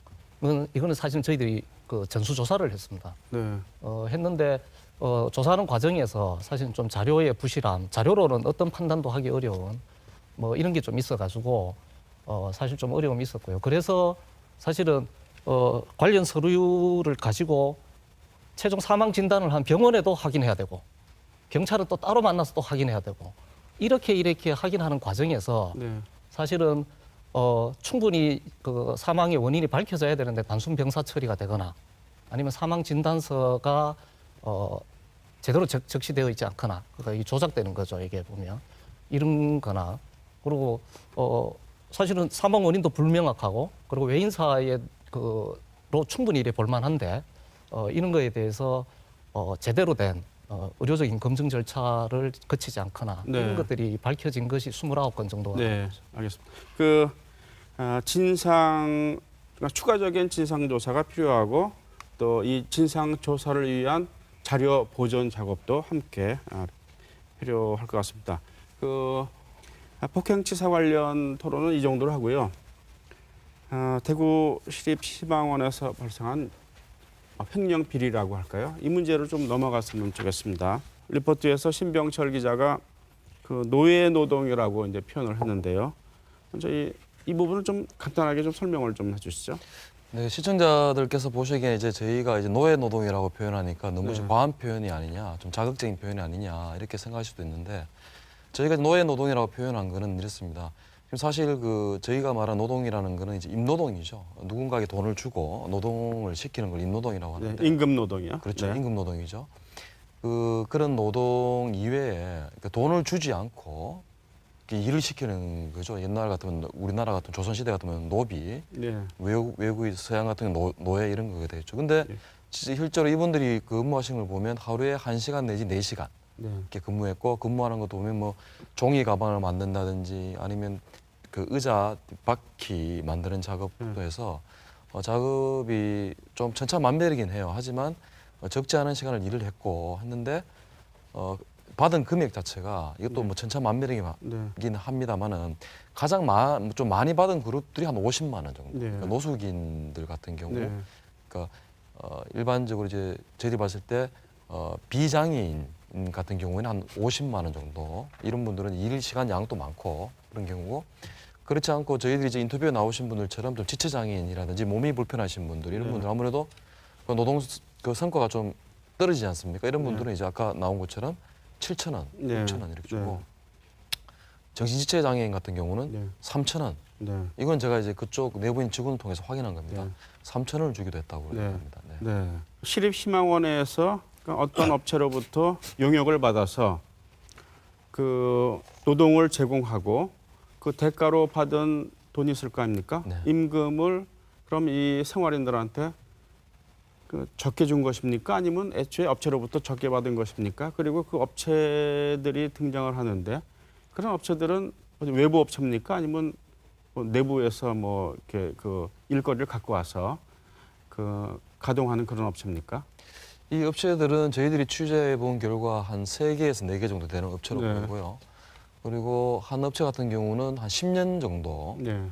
이거는 사실은 저희들이 그 전수 조사를 했습니다. 네. 했는데 조사하는 과정에서 사실 좀 자료의 부실함, 자료로는 어떤 판단도 하기 어려운 뭐 이런 게 좀 있어가지고 사실 좀 어려움이 있었고요. 그래서 사실은 관련 서류를 가지고 최종 사망 진단을 한 병원에도 확인해야 되고 경찰은 또 따로 만나서 또 확인해야 되고 이렇게 확인하는 과정에서 네. 사실은 충분히 그 사망의 원인이 밝혀져야 되는데 단순 병사 처리가 되거나 아니면 사망 진단서가 제대로 적시되어 있지 않거나 그러니까 이게 조작되는 거죠. 이게 보면 이런 거나 그리고 사실은 사망 원인도 불명확하고 그리고 외인사의 그로 충분히 이래 볼 만한데 이런 거에 대해서 제대로 된 의료적인 검증 절차를 거치지 않거나 네. 이런 것들이 밝혀진 것이 29건 정도가 네, 알겠습니다. 진상 추가적인 진상 조사가 필요하고 또 이 진상 조사를 위한 자료 보존 작업도 함께 필요할 것 같습니다. 폭행치사 관련 토론은 이 정도로 하고요. 대구시립희망원에서 발생한 횡령 비리라고 할까요? 이 문제를 좀 넘어갔으면 좋겠습니다. 리포트에서 신병철 기자가 그 노예 노동이라고 이제 표현을 했는데요. 먼저 이 부분을 좀 간단하게 좀 설명을 좀 해주시죠. 네, 시청자들께서 보시기에 이제 저희가 이제 노예 노동이라고 표현하니까 너무 네. 과한 표현이 아니냐, 좀 자극적인 표현이 아니냐 이렇게 생각할 수도 있는데 저희가 노예 노동이라고 표현한 거는 이렇습니다. 지금 사실 저희가 말한 노동이라는 거는 이제 임노동이죠. 누군가에게 돈을 주고 노동을 시키는 걸 임노동이라고 하는데. 네, 임금 노동이요. 그렇죠. 네. 임금 노동이죠. 그런 노동 이외에 그러니까 돈을 주지 않고 이렇게 일을 시키는 거죠. 옛날 같으면 우리나라 같은 조선시대 같으면 노비, 네. 외국의 서양 같은 경우 노예 이런 거가 되겠죠. 근데 네. 진짜 실제로 이분들이 근무하신 걸 보면 하루에 1시간 내지 4시간 네. 이렇게 근무했고 근무하는 것도 보면 뭐 종이 가방을 만든다든지 아니면 그 의자 바퀴 만드는 작업도 해서 작업이 좀 천차만별이긴 해요. 하지만 적지 않은 시간을 일을 했는데 받은 금액 자체가 이것도 뭐 천차만별이긴 합니다만은 가장 좀 많이 받은 그룹들이 한 50만 원 정도. 네. 그러니까 노숙인들 같은 경우, 네. 그러니까 일반적으로 이제 저희들이 봤을 때 비장애인 같은 경우에는 한 50만 원 정도. 이런 분들은 일 시간 양도 많고 그런 경우고. 그렇지 않고 저희들이 이제 인터뷰에 나오신 분들처럼 좀 지체장애인이라든지 몸이 불편하신 분들 이런 분들 아무래도 노동 성과가 좀 떨어지지 않습니까? 이런 분들은 이제 아까 나온 것처럼 7,000원, 네. 6,000원 이렇게 주고 네. 정신지체 장애인 같은 경우는 네. 3,000원. 네. 이건 제가 이제 그쪽 내부인 직원을 통해서 확인한 겁니다. 네. 3,000원을 주기도 했다고 네. 그럽니다. 네. 네. 시립희망원에서 어떤 업체로부터 용역을 받아서 그 노동을 제공하고 그 대가로 받은 돈이 있을 거 아닙니까? 네. 임금을 그럼 이 생활인들한테 적게 준 것입니까? 아니면 애초에 업체로부터 적게 받은 것입니까? 그리고 그 업체들이 등장을 하는데 그런 업체들은 외부 업체입니까? 아니면 뭐 내부에서 뭐 이렇게 그 일거리를 갖고 와서 가동하는 그런 업체입니까? 이 업체들은 저희들이 취재해 본 결과 한 3개에서 4개 정도 되는 업체로 네. 보이고요. 그리고 한 업체 같은 경우는 한 10년 정도 네.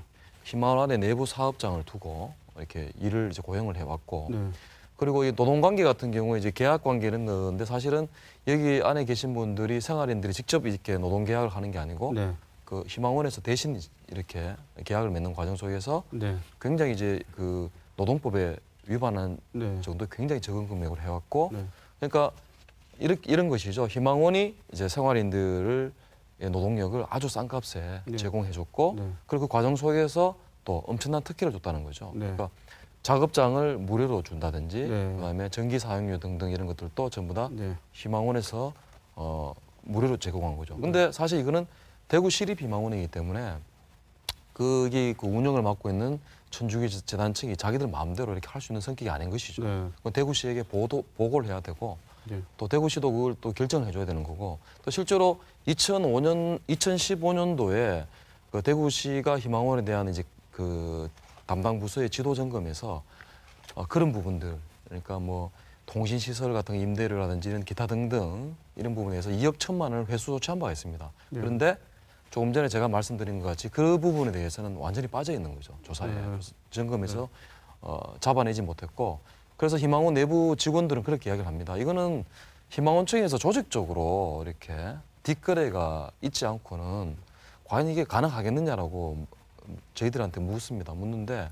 희망원 안에 내부 사업장을 두고 이렇게 일을 이제 고용을 해왔고 네. 그리고 이 노동관계 같은 경우에 이제 계약 관계는 건데 사실은 여기 안에 계신 분들이 생활인들이 직접 이렇게 노동계약을 하는 게 아니고 네. 그 희망원에서 대신 이렇게 계약을 맺는 과정 속에서 네. 굉장히 이제 그 노동법에 위반한 네. 정도 굉장히 적은 금액을 해왔고 네. 그러니까 이런 것이죠. 희망원이 이제 생활인들을 노동력을 아주 싼 값에 네. 제공해줬고 네. 그리고 그 과정 속에서 또 엄청난 특혜를 줬다는 거죠. 네. 그러니까 작업장을 무료로 준다든지 네. 그다음에 전기 사용료 등등 이런 것들도 전부 다 네. 희망원에서 무료로 제공한 거죠. 근데 사실 이거는 대구 시립 희망원이기 때문에 그 운영을 맡고 있는 천주교 재단 측이 자기들 마음대로 이렇게 할 수 있는 성격이 아닌 것이죠. 네. 그건 대구시에게 보고를 해야 되고 네. 또 대구시도 그걸 또 결정을 해줘야 되는 거고 또 실제로 2015년도에 그 대구시가 희망원에 대한 이제 그 담당 부서의 지도 점검에서 그런 부분들 그러니까 뭐 통신시설 같은 임대료라든지 이런 기타 등등 이런 부분에서 2억 1천만 원을 회수 조치한 바가 있습니다. 네. 그런데 조금 전에 제가 말씀드린 것 같이 그 부분에 대해서는 완전히 빠져 있는 거죠. 조사에 네. 점검에서 잡아내지 못했고 그래서 희망원 내부 직원들은 그렇게 이야기를 합니다. 이거는 희망원청에서 조직적으로 이렇게 뒷거래가 있지 않고는 과연 이게 가능하겠느냐라고 저희들한테 묻습니다. 묻는데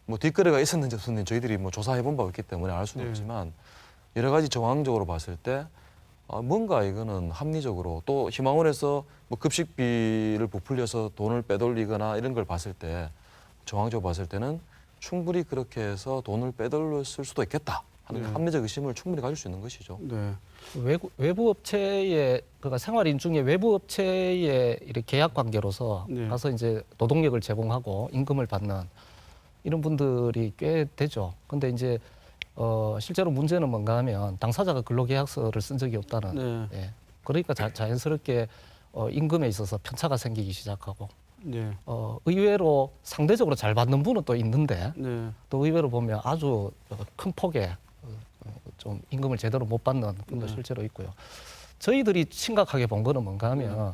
뭐 뒷거래가 있었는지 없었는지 저희들이 뭐 조사해본 바가 있기 때문에 알 수는 없지만 여러 가지 정황적으로 봤을 때 뭔가 이거는 합리적으로 또 희망원에서 뭐 급식비를 부풀려서 돈을 빼돌리거나 이런 걸 봤을 때 정황적으로 봤을 때는 충분히 그렇게 해서 돈을 빼돌렸을 수도 있겠다 하는 합리적 의심을 충분히 가질 수 있는 것이죠. 네. 외부 업체의 그러니까 생활인 중에 외부 업체의 이렇게 계약 관계로서 가서 이제 노동력을 제공하고 임금을 받는 이런 분들이 꽤 되죠. 근데 이제 실제로 문제는 뭔가 하면 당사자가 근로계약서를 쓴 적이 없다는. 예. 그러니까 자연스럽게 임금에 있어서 편차가 생기기 시작하고. 의외로 상대적으로 잘 받는 분은 또 있는데 또 의외로 보면 아주 큰 폭의 좀 임금을 제대로 못 받는 분도 실제로 있고요. 저희들이 심각하게 본 거는 뭔가 하면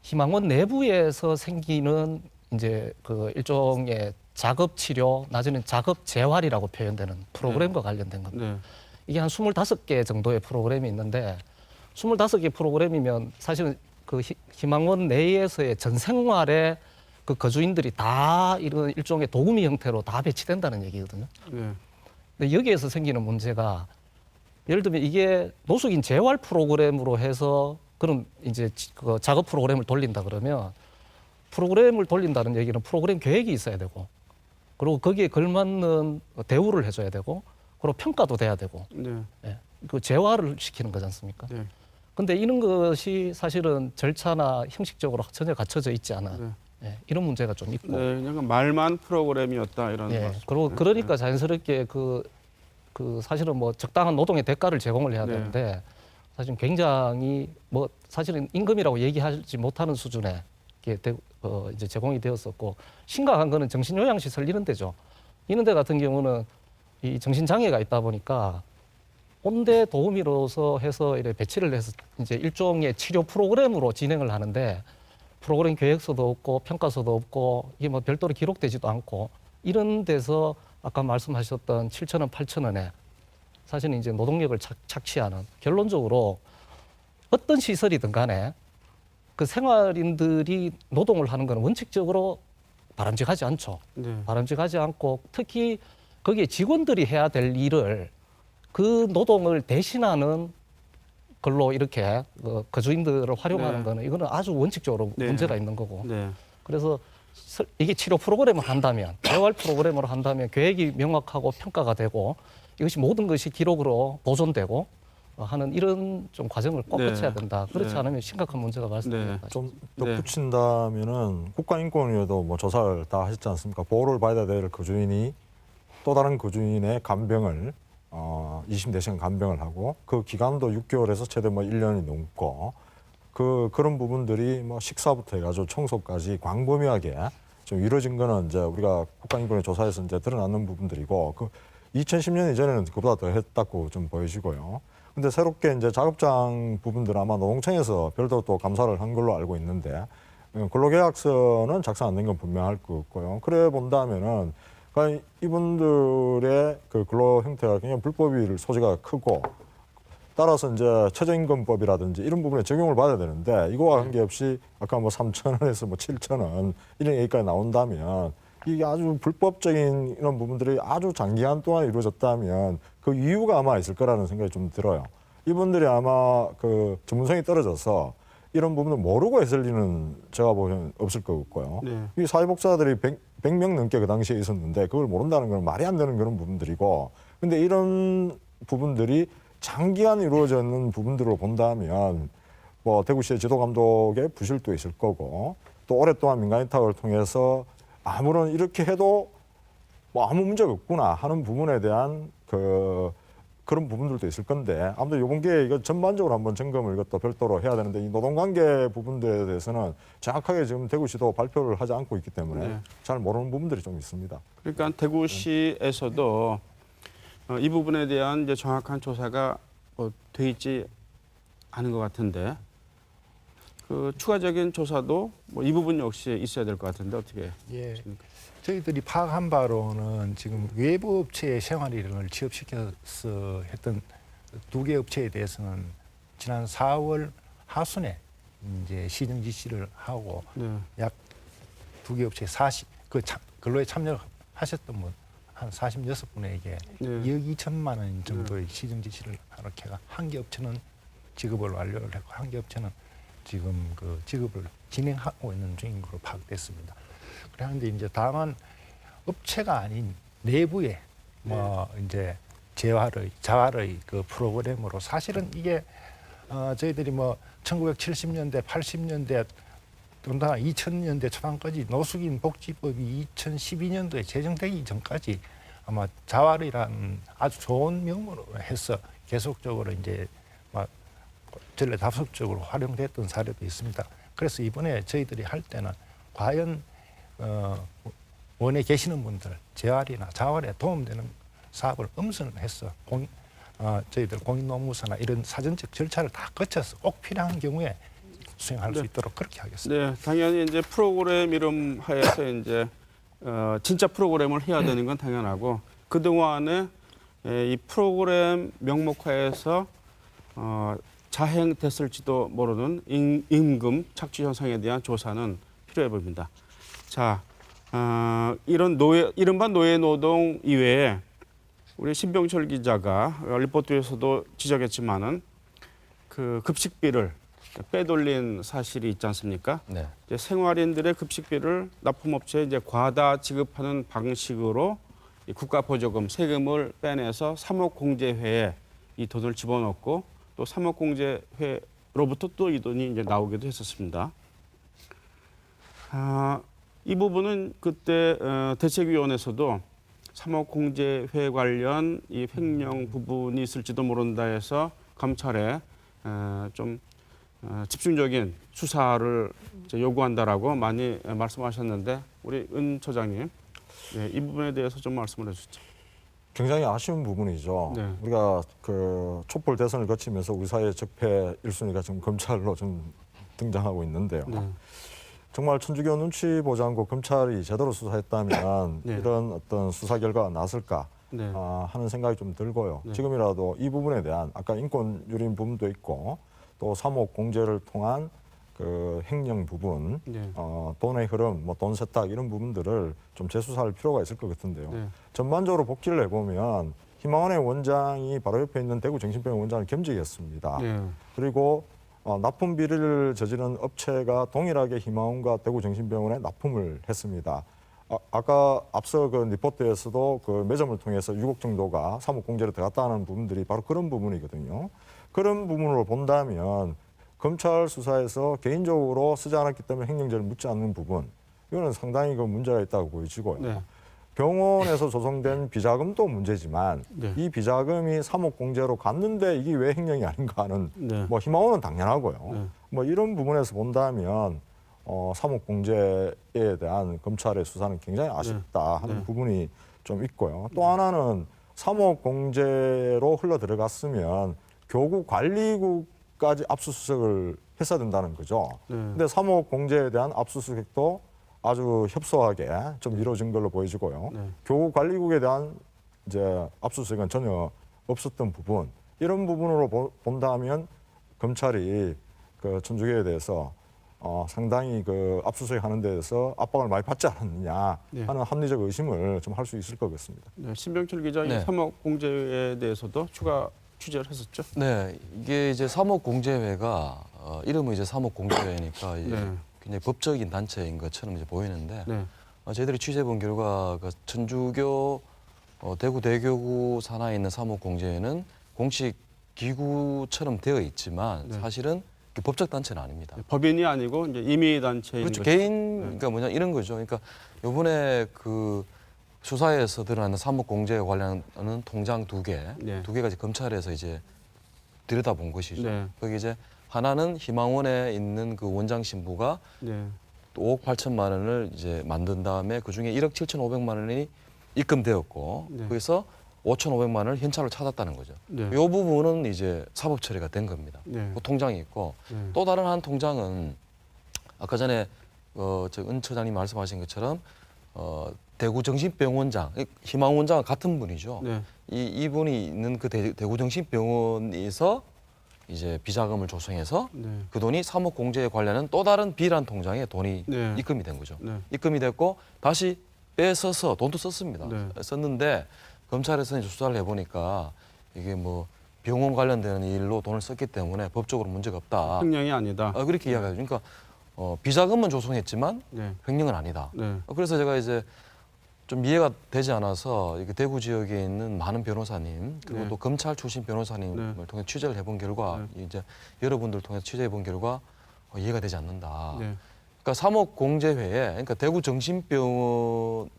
희망원 내부에서 생기는 이제 그 일종의 작업 치료, 나중에는 작업 재활이라고 표현되는 프로그램과 관련된 겁니다. 이게 한 25개 정도의 프로그램이 있는데 25개 프로그램이면 사실은 그 희망원 내에서의 전 생활에 그 거주인들이 다 이런 일종의 도구미 형태로 다 배치된다는 얘기거든요. 근데 여기에서 생기는 문제가 예를 들면 이게 노숙인 재활 프로그램으로 해서 그런 이제 그 작업 프로그램을 돌린다 그러면 프로그램을 돌린다는 얘기는 프로그램 계획이 있어야 되고 그리고 거기에 걸맞는 대우를 해줘야 되고 그리고 평가도 돼야 되고 예. 그 재활을 시키는 거지 않습니까? 근데 이런 것이 사실은 절차나 형식적으로 전혀 갖춰져 있지 않아. 예, 이런 문제가 좀 있고. 그냥 말만 프로그램이었다 이런. 그리고 그러니까 자연스럽게 그 사실은 뭐 적당한 노동의 대가를 제공을 해야 되는데 사실 굉장히 뭐 사실은 임금이라고 얘기하지 못하는 수준에 이제 제공이 되었었고 심각한 거는 정신요양시설 이런 데죠. 이런 데 같은 경우는 이 정신장애가 있다 보니까 온대 도우미로서 해서 이렇게 배치를 해서 이제 일종의 치료 프로그램으로 진행을 하는데 프로그램 계획서도 없고 평가서도 없고 이게 뭐 별도로 기록되지도 않고 이런 데서 아까 말씀하셨던 7,000원, 8,000원에 사실은 이제 노동력을 착취하는 결론적으로 어떤 시설이든 간에 그 생활인들이 노동을 하는 건 원칙적으로 바람직하지 않죠. 바람직하지 않고 특히 거기에 직원들이 해야 될 일을 그 노동을 대신하는 걸로 이렇게 거주인들을 활용하는 거는 이거는 아주 원칙적으로 문제가 있는 거고. 그래서 이게 치료 프로그램을 한다면, 재활 프로그램을 한다면 계획이 명확하고 평가가 되고 이것이 모든 것이 기록으로 보존되고 하는 이런 좀 과정을 꼭 거쳐야 된다. 그렇지 않으면 심각한 문제가 발생됩니다. 좀 덧붙인다면은 국가인권위에도 뭐 조사를 다 하셨지 않습니까? 보호를 받아야 될 거주인이 또 다른 거주인의 간병을 24시간 간병을 하고 그 기간도 6개월에서 최대 뭐 1년이 넘고 그런 부분들이 뭐 식사부터 해가지고 청소까지 광범위하게 좀 이루어진 거는 이제 우리가 국가인권위 조사에서 이제 드러나는 부분들이고 2010년 이전에는 그보다 더 했다고 좀 보여지고요. 근데 새롭게 이제 작업장 부분들 아마 노동청에서 별도로 또 감사를 한 걸로 알고 있는데 근로계약서는 작성 안 된 건 분명할 것 같고요. 그래 본다면은 그러니까 이분들의 그 근로 형태가 굉장히 불법일 소지가 크고 따라서 이제 최저임금법이라든지 이런 부분에 적용을 받아야 되는데 이거와 관계없이 아까 뭐 3,000원에서 뭐 7,000원 이런 얘기까지 나온다면 이게 아주 불법적인 이런 부분들이 아주 장기간 동안 이루어졌다면 그 이유가 아마 있을 거라는 생각이 좀 들어요. 이분들이 아마 그 전문성이 떨어져서 이런 부분을 모르고 했을 리는 제가 보기에는 없을 것 같고요. 이 사회복지사들이 100명 넘게 그 당시에 있었는데 그걸 모른다는 건 말이 안 되는 그런 부분들이고 근데 이런 부분들이 장기간 이루어져 있는 부분들로 본다면 뭐 대구시의 지도감독의 부실도 있을 거고 또 오랫동안 민간위탁을 통해서 아무런 이렇게 해도 뭐 아무 문제가 없구나 하는 부분에 대한 그런 부분들도 있을 건데 아무튼 이번 기회에 이거 전반적으로 한번 점검을 이것도 별도로 해야 되는데 이 노동관계 부분들에 대해서는 정확하게 지금 대구시도 발표를 하지 않고 있기 때문에 잘 모르는 부분들이 좀 있습니다. 그러니까 대구시에서도 이 부분에 대한 이제 정확한 조사가 돼 있지 않은 것 같은데 그 추가적인 조사도 뭐 이 부분 역시 있어야 될 것 같은데 어떻게 예. 보십니까? 저희들이 파악한 바로는 지금 외부 업체의 생활인을 취업시켜서 했던 2개 업체에 대해서는 지난 4월 하순에 이제 시정 지시를 하고 네. 약 2개 업체 근로에 참여하셨던 분 한 46분에게 네. 2억 2천만 원 정도의 시정 지시를 이렇게 한 개 업체는 지급을 완료를 했고 한 개 업체는 지금 그 지급을 진행하고 있는 중인 걸로 파악됐습니다. 그런데 이제 다만 업체가 아닌 내부에 뭐 이제 자활의 그 프로그램으로 사실은 이게 저희들이 뭐 1970년대, 80년대 더군다나 2000년대 초반까지 노숙인 복지법이 2012년도에 제정되기 전까지 아마 자활이라는 아주 좋은 명목으로 해서 계속적으로 이제 막 전례답습적으로 활용됐던 사례도 있습니다. 그래서 이번에 저희들이 할 때는 과연 원에 계시는 분들 재활이나 자활에 도움되는 사업을 음선해서 저희들 공인노무사나 이런 사전적 절차를 다 거쳐서 꼭 필요한 경우에 수행할 수 있도록 그렇게 하겠습니다. 네, 당연히 이제 프로그램 이름 하에서 이제 진짜 프로그램을 해야 되는 건 당연하고 그 동안에 이 프로그램 명목하에서 자행됐을지도 모르는 임금 착취 현상에 대한 조사는 필요해 보입니다. 자, 이런 이른바 노예 노동 이외에 우리 신병철 기자가 리포트에서도 지적했지만은 그 급식비를 빼돌린 사실이 있지 않습니까? 네. 이제 생활인들의 급식비를 납품업체에 이제 과다 지급하는 방식으로 이 국가보조금 세금을 빼내서 사목공제회에 이 돈을 집어넣고 또 사목공제회로부터 또 이 돈이 이제 나오기도 했었습니다. 이 부분은 그때 대책위원회에서도 사목공제회 관련 이 횡령 부분이 있을지도 모른다 해서 검찰에 좀 집중적인 수사를 요구한다라고 많이 말씀하셨는데 우리 은 처장님 이 부분에 대해서 좀 말씀을 해주시죠. 굉장히 아쉬운 부분이죠. 네. 우리가 그 촛불 대선을 거치면서 우리 사회의 적폐 1순위가 지금 검찰로 좀 등장하고 있는데요. 네. 정말 천주교 눈치 보지 않고 검찰이 제대로 수사했다면 네. 이런 어떤 수사 결과가 났을까 네. 하는 생각이 좀 들고요. 네. 지금이라도 이 부분에 대한 아까 인권 유린 부분도 있고 또 사목공제를 통한 그 횡령 부분, 네. 돈의 흐름, 뭐 돈 세탁 이런 부분들을 좀 재수사할 필요가 있을 것 같은데요. 네. 전반적으로 복귀를 해보면 희망원의 원장이 바로 옆에 있는 대구정신병원 원장을 겸직했습니다. 네. 그리고 납품 비리를 저지른 업체가 동일하게 희망원과 대구정신병원에 납품을 했습니다. 아까 앞서 그 리포트에서도 그 매점을 통해서 6억 정도가 사목공제로 들어갔다는 부분들이 바로 그런 부분이거든요. 그런 부분으로 본다면 검찰 수사에서 개인적으로 쓰지 않았기 때문에 횡령죄를 묻지 않는 부분, 이거는 상당히 그 문제가 있다고 보여지고요. 네. 병원에서 조성된 비자금도 문제지만 네. 이 비자금이 사목공제로 갔는데 이게 왜 횡령이 아닌가 하는 네. 뭐 희망원은 당연하고요. 네. 뭐 이런 부분에서 본다면 사목공제에 대한 검찰의 수사는 굉장히 아쉽다 하는 네. 부분이 좀 있고요. 또 하나는 사목공제로 흘러 들어갔으면 교구 관리국까지 압수수색을 했어야 된다는 거죠. 네. 근데 사목공제에 대한 압수수색도 아주 협소하게 좀 이루어진 걸로 보여지고요. 네. 교구 관리국에 대한 이제 압수수색은 전혀 없었던 부분, 이런 부분으로 본다면 검찰이 그 천주교에 대해서 상당히 그 압수수색하는 데에서 압박을 많이 받지 않았느냐 하는 합리적 의심을 좀 할 수 있을 것 같습니다. 네. 신병철 기자 이 네. 사목공제에 대해서도 추가 취재를 했었죠. 네, 이게 이제 사목공제회가 이름은 이제 사목공제회니까 네. 굉장히 법적인 단체인 것처럼 이제 보이는데 네. 저희들이 취재해본 결과 그 천주교 대구 대교구 산하에 있는 사목공제회는 공식 기구처럼 되어 있지만 네. 사실은 법적 단체는 아닙니다. 법인이 아니고 이제 임의 단체인 그렇죠. 거죠. 개인 그러니까 뭐냐 이런 거죠. 그러니까 이번에 그 수사에서 드러나는 사목공제에 관련하는 통장 두 개가 이제 검찰에서 이제 들여다본 것이죠. 네. 거기 이제 하나는 희망원에 있는 그 원장 신부가 네. 5억 8천만 원을 이제 만든 다음에 그 중에 1억 7,500만 원이 입금되었고 네. 거기서 5,500만 원을 현찰로 찾았다는 거죠. 네. 이 부분은 이제 사법 처리가 된 겁니다. 네. 그 통장이 있고 네. 또 다른 한 통장은 아까 전에 은 처장님 말씀하신 것처럼 대구 정신병원장 희망 원장과 같은 분이죠. 네. 이분이 있는 그 대구 정신병원에서 이제 비자금을 조성해서 네. 그 돈이 3억 공제에 관련한 또 다른 B란 통장에 돈이 네. 입금이 된 거죠. 네. 입금이 됐고 다시 빼서서 돈도 썼습니다. 네. 썼는데 검찰에서 이제 수사를 해보니까 이게 뭐 병원 관련되는 일로 돈을 썼기 때문에 법적으로 문제가 없다. 횡령이 아니다. 그렇게 이야기하죠. 그러니까 비자금은 조성했지만 네. 횡령은 아니다. 네. 그래서 제가 이제 좀 이해가 되지 않아서 이게 대구 지역에 있는 많은 변호사님 그리고 네. 또 검찰 출신 변호사님을 네. 통해 취재를 해본 결과 이제 여러분들 통해서 취재해본 결과 이해가 되지 않는다. 네. 그러니까 3억 공제회에 그러니까 대구 정신병원을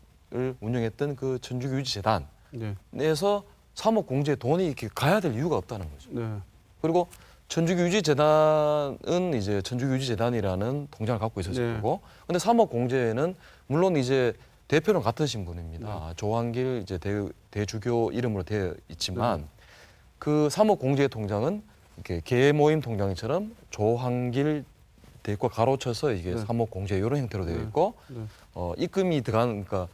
운영했던 그 천주교 유지재단에서 네. 3억 공제 돈이 이렇게 가야 될 이유가 없다는 거죠. 네. 그리고 천주교 유지재단은 이제 천주교 유지재단이라는 통장을 갖고 있었을 네. 거고, 근데 3억 공제회는 물론 이제 대표는 같으신 분입니다. 조한길 이제 대주교 이름으로 되어 있지만 그 3억 공제 통장은 이렇게 개모임 통장처럼 조한길 대과 가로쳐서 이게 네. 3억 공제 이런 형태로 되어 있고 네. 입금이 들어간 그러니까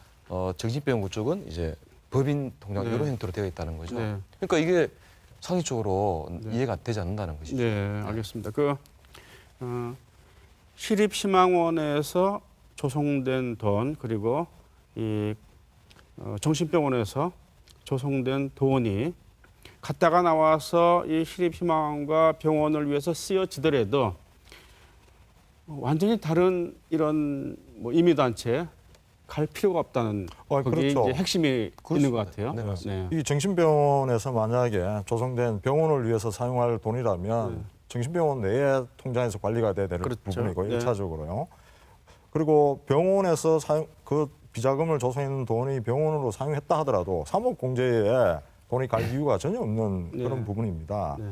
정신병원 쪽은 이제 법인 통장 네. 이런 형태로 되어 있다는 거죠. 네. 그러니까 이게 상식적으로 네. 이해가 되지 않는다는 것이죠. 네, 알겠습니다. 시립희망원에서 조성된 돈 그리고 이 정신병원에서 조성된 돈이 갔다가 나와서 이 시립희망원과 병원을 위해서 쓰여지더라도 완전히 다른 이런 뭐 임의단체에 갈 필요가 없다는 거기에 그렇죠. 이제 핵심이 있는 것 같아요. 네, 맞습니다. 이 정신병원에서 만약에 조성된 병원을 위해서 사용할 돈이라면 네. 정신병원 내에 통장에서 관리가 돼야 될 그렇죠. 부분이고 네. 1차적으로요. 그리고 병원에서 그 비자금을 조성했는 돈이 병원으로 사용했다 하더라도 3억 공제에 돈이 갈 이유가 전혀 없는 네. 그런 부분입니다. 네.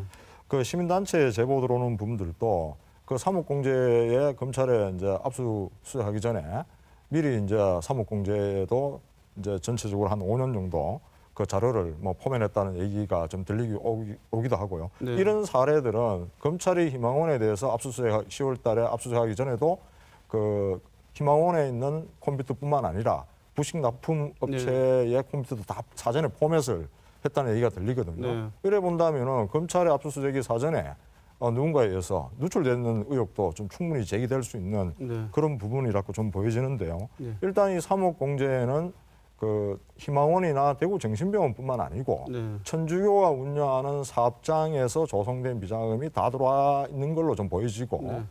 그 시민단체에 제보 들어오는 부분들도 그 3억 공제에 검찰에 이제 압수수색하기 전에 미리 이제 3억 공제에도 이제 전체적으로 한 5년 정도 그 자료를 뭐 포맷했다는 얘기가 좀 오기도 하고요. 네. 이런 사례들은 검찰이 희망원에 대해서 10월 달에 압수수색하기 전에도 그 희망원에 있는 컴퓨터뿐만 아니라 부식 납품 업체의 컴퓨터도 다 사전에 포맷을 했다는 얘기가 들리거든요. 네. 이래 본다면은 검찰의 압수수색이 사전에 누군가에 의해서 누출되는 의혹도 좀 충분히 제기될 수 있는 네. 그런 부분이라고 좀 보여지는데요. 네. 일단 이 3억 공제는 그 희망원이나 대구 정신병원뿐만 아니고 네. 천주교가 운영하는 사업장에서 조성된 비자금이 다 들어와 있는 걸로 좀 보여지고 네.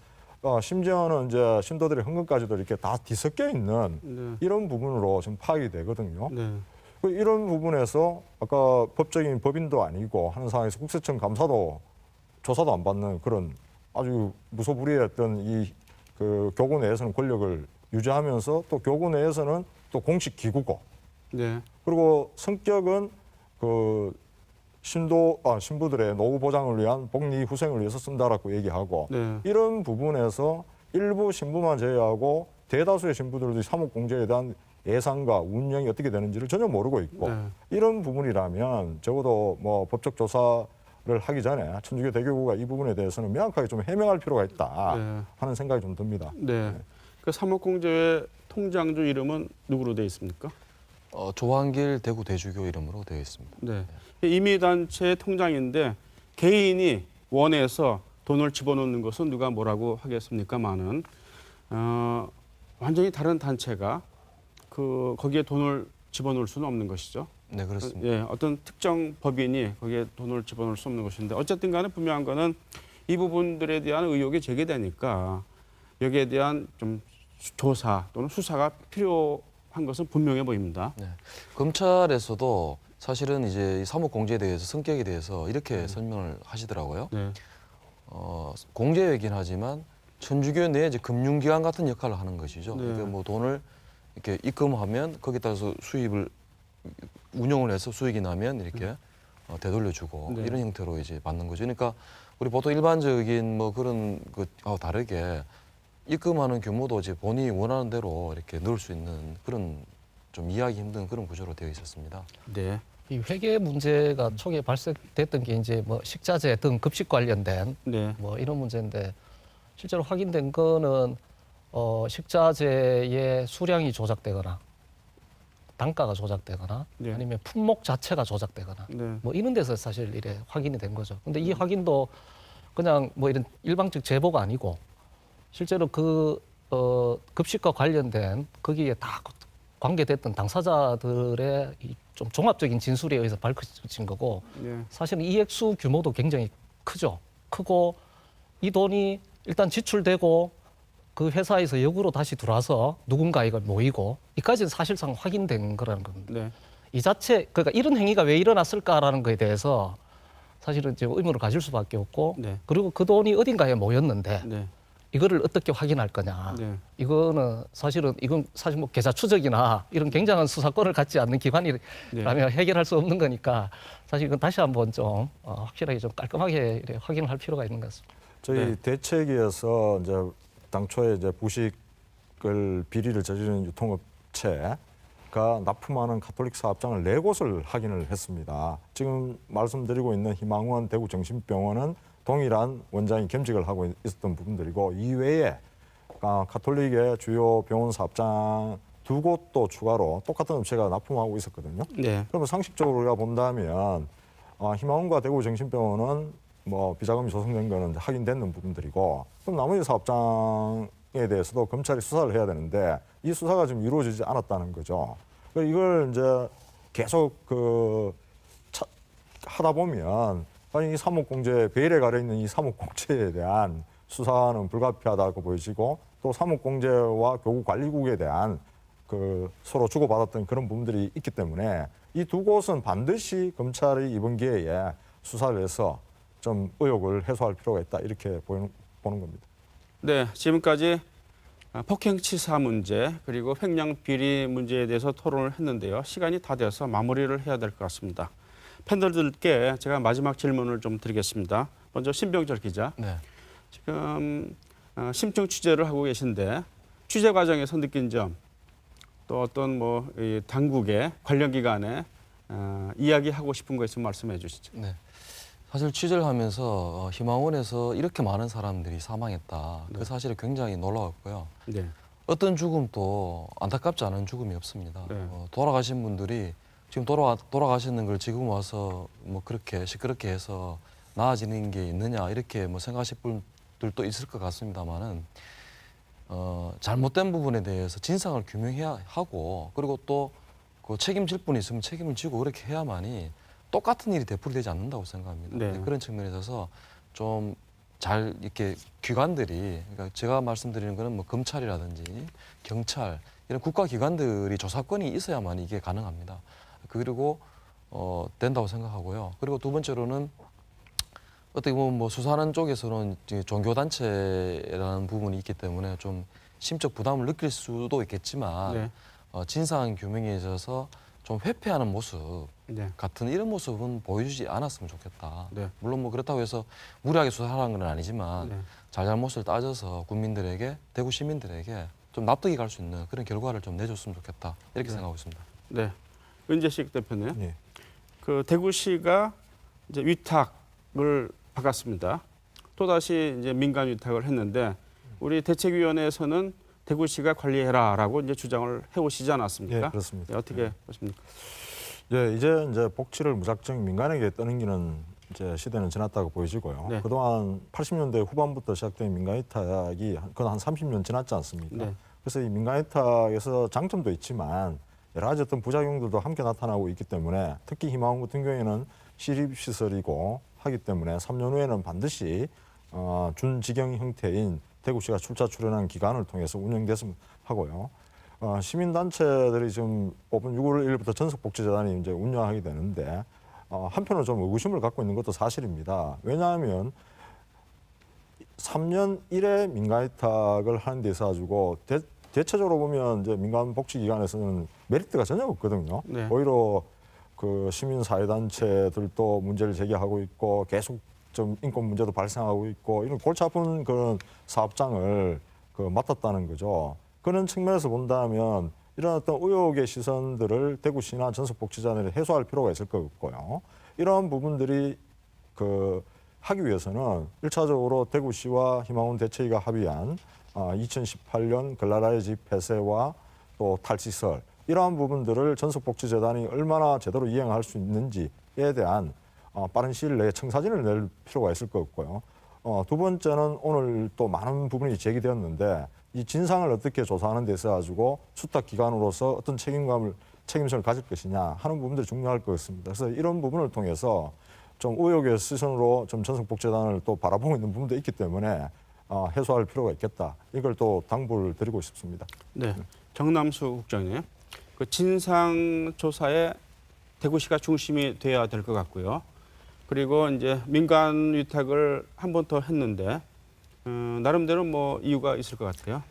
심지어는 이제 신도들의 헌금까지도 이렇게 다 뒤섞여 있는 네. 이런 부분으로 좀 파악이 되거든요. 네. 이런 부분에서 아까 법적인 법인도 아니고 하는 상황에서 국세청 감사도 조사도 안 받는 그런 아주 무소불위했던 이 그 교구 내에서는 권력을 유지하면서 또 교구 내에서는 또 공식 기구고 네. 그리고 성격은 그 신부들의 노후 보장을 위한 복리 후생을 위해서 쓴다라고 얘기하고 네. 이런 부분에서 일부 신부만 제외하고 대다수의 신부들도 3억 공제에 대한 예상과 운영이 어떻게 되는지를 전혀 모르고 있고 네. 이런 부분이라면 적어도 뭐 법적 조사를 하기 전에 천주교 대교구가 이 부분에 대해서는 명확하게 좀 해명할 필요가 있다 네. 하는 생각이 좀 듭니다. 네. 그 3억 공제회 통장주 이름은 누구로 되어 있습니까? 조한길 대구 대주교 이름으로 되어 있습니다. 네. 임의단체 통장인데 개인이 원해서 돈을 집어넣는 것은 누가 뭐라고 하겠습니까만은 완전히 다른 단체가 거기에 돈을 집어넣을 수는 없는 것이죠. 네, 그렇습니다. 예, 어떤 특정 법인이 거기에 돈을 집어넣을 수 없는 것인데 어쨌든 간에 분명한 거는 이 부분들에 대한 의혹이 제기되니까 여기에 대한 좀 조사 또는 수사가 필요한 것은 분명해 보입니다. 네. 검찰에서도 사실은 이제 이 3억 공제에 대해서 성격에 대해서 이렇게 설명을 하시더라고요. 네. 공제이긴 하지만 천주교 내에 이제 금융기관 같은 역할을 하는 것이죠. 네. 그러니까 뭐 돈을 이렇게 입금하면 거기에 따라서 수입을 운영을 해서 수익이 나면 이렇게 되돌려주고 네. 이런 형태로 이제 받는 거죠. 그러니까 우리 보통 일반적인 뭐 그런 것하고 다르게 입금하는 규모도 이제 본인이 원하는 대로 이렇게 넣을 수 있는 그런 좀 이해하기 힘든 그런 구조로 되어 있었습니다. 네. 이 회계 문제가 초기에 발생됐던 게 이제 뭐 식자재 등 급식 관련된 네. 뭐 이런 문제인데 실제로 확인된 거는 식자재의 수량이 조작되거나 단가가 조작되거나 네. 아니면 품목 자체가 조작되거나 네. 뭐 이런 데서 사실 이래 확인이 된 거죠. 근데 이 확인도 그냥 뭐 이런 일방적 제보가 아니고 실제로 그 급식과 관련된 거기에 다 관계됐던 당사자들의 좀 종합적인 진술에 의해서 밝혀진 거고 네. 사실은 이 액수 규모도 굉장히 크죠. 크고 이 돈이 일단 지출되고 그 회사에서 역으로 다시 들어와서 누군가 이걸 모이고 이까지는 사실상 확인된 거라는 겁니다. 네. 이 자체 그러니까 이런 행위가 왜 일어났을까라는 거에 대해서 사실은 이제 의문을 가질 수밖에 없고 네. 그리고 그 돈이 어딘가에 모였는데 네. 이거를 어떻게 확인할 거냐. 네. 이건 사실 뭐 계좌 추적이나 이런 굉장한 수사권을 갖지 않는 기관이라면 해결할 수 없는 거니까 사실 이건 다시 한번 좀 확실하게 좀 깔끔하게 이렇게 확인을 할 필요가 있는 것 같습니다. 저희 네. 대책위에서 이제 당초에 이제 부식을 비리를 저지르는 유통업체가 납품하는 가톨릭 사업장을 4곳을 확인을 했습니다. 지금 말씀드리고 있는 희망원 대구정신병원은 동일한 원장이 겸직을 하고 있었던 부분들이고 이외에 가톨릭의 주요 병원 사업장 2곳도 추가로 똑같은 업체가 납품하고 있었거든요. 네. 그러면 상식적으로 우리가 본다면 희망원과 대구정신병원은 뭐 비자금이 조성된 거는 확인되는 부분들이고 그럼 나머지 사업장에 대해서도 검찰이 수사를 해야 되는데 이 수사가 지금 이루어지지 않았다는 거죠. 이걸 이제 계속 하다 보면 아니 이 사목공제 베일에 가려 있는 이 사목공제에 대한 수사는 불가피하다고 보여지고 또 사목공제와 교구관리국에 대한 서로 주고받았던 그런 부분들이 있기 때문에 이 2곳은 반드시 검찰이 이번 기회에 수사를 해서 좀 의혹을 해소할 필요가 있다 이렇게 보는 겁니다. 네, 지금까지 폭행치사 문제 그리고 횡령 비리 문제에 대해서 토론을 했는데요. 시간이 다 돼서 마무리를 해야 될 것 같습니다. 팬들께 제가 마지막 질문을 좀 드리겠습니다. 먼저 신병철 기자. 네. 지금 심층 취재를 하고 계신데 취재 과정에서 느낀 점 또 어떤 이 당국의 관련 기관에 이야기하고 싶은 거 있으면 말씀해 주시죠. 네. 사실 취재를 하면서 희망원에서 이렇게 많은 사람들이 사망했다. 그 사실이 굉장히 놀라웠고요. 네. 어떤 죽음도 안타깝지 않은 죽음이 없습니다. 네. 돌아가신 분들이 지금 돌아가시는 걸 지금 와서 뭐 그렇게 시끄럽게 해서 나아지는 게 있느냐 이렇게 뭐 생각하실 분들도 있을 것 같습니다만은 잘못된 부분에 대해서 진상을 규명해야 하고 그리고 또 그 책임질 분이 있으면 책임을 지고 그렇게 해야만이 똑같은 일이 되풀이되지 않는다고 생각합니다. 네. 그런 측면에 있어서 좀 잘 이렇게 기관들이 그러니까 제가 말씀드리는 거는 뭐 검찰이라든지 경찰 이런 국가기관들이 조사권이 있어야만 이게 가능합니다. 그리고 된다고 생각하고요. 그리고 두 번째로는 어떻게 보면 뭐 수사하는 쪽에서는 종교단체라는 부분이 있기 때문에 좀 심적 부담을 느낄 수도 있겠지만 네. 진상 규명에 있어서 좀 회피하는 모습 네. 같은 이런 모습은 보여주지 않았으면 좋겠다. 네. 물론 뭐 그렇다고 해서 무리하게 수사하라는 건 아니지만 네. 잘잘못을 따져서 국민들에게 대구 시민들에게 좀 납득이 갈 수 있는 그런 결과를 좀 내줬으면 좋겠다 이렇게 생각하고 있습니다. 네. 은재식 대표님. 네. 그 대구시가 이제 위탁을 받았습니다. 또다시 이제 민간 위탁을 했는데 우리 대책위원회에서는 대구시가 관리해라라고 이제 주장을 해오시지 않았습니까? 예, 그렇습니다. 네, 어떻게 보십니까? 예, 이제 복지를 무작정 민간에게 떠넘기는 이제 시대는 지났다고 보여지고요. 네. 그동안 80년대 후반부터 시작된 민간 위탁이 그건 한 30년 지났지 않습니까? 네. 그래서 이 민간 위탁에서 장점도 있지만 여러 가지 어떤 부작용들도 함께 나타나고 있기 때문에 특히 희망원 같은 경우에는 시립시설이고 하기 때문에 3년 후에는 반드시 준직영 형태인 대구시가 출자 출연한 기관을 통해서 운영됐으면 하고요. 시민단체들이 지금 오픈 6월 1일부터 전석복지재단이 이제 운영하게 되는데 한편으로 좀 의구심을 갖고 있는 것도 사실입니다. 왜냐하면 3년 1회 민간 위탁을 하는 데 있어 가지고 대체적으로 보면 이제 민간 복지기관에서는 메리트가 전혀 없거든요. 네. 오히려 그 시민사회단체들도 문제를 제기하고 있고 계속 좀 인권 문제도 발생하고 있고 이런 골치 아픈 그런 사업장을 맡았다는 거죠. 그런 측면에서 본다면 이런 어떤 의혹의 시선들을 대구시나 전석복지재단이 해소할 필요가 있을 것 같고요. 이런 부분들이 하기 위해서는 1차적으로 대구시와 희망원 대체위가 합의한 2018년 글라라이지 폐쇄와 또 탈시설 이러한 부분들을 전석복지재단이 얼마나 제대로 이행할 수 있는지에 대한 빠른 시일 내에 청사진을 낼 필요가 있을 것 같고요. 두 번째는 오늘 또 많은 부분이 제기되었는데 이 진상을 어떻게 조사하는 데 있어 가지고 수탁 기관으로서 어떤 책임성을 가질 것이냐 하는 부분들이 중요할 것 같습니다. 그래서 이런 부분을 통해서 좀 의혹의 시선으로 좀 전석복지재단을 또 바라보고 있는 부분도 있기 때문에 해소할 필요가 있겠다. 이걸 또 당부를 드리고 싶습니다. 네, 정남수 국장님, 그 진상 조사에 대구시가 중심이 돼야 될 것 같고요. 그리고 이제 민간 위탁을 한 번 더 했는데 나름대로 뭐 이유가 있을 것 같아요.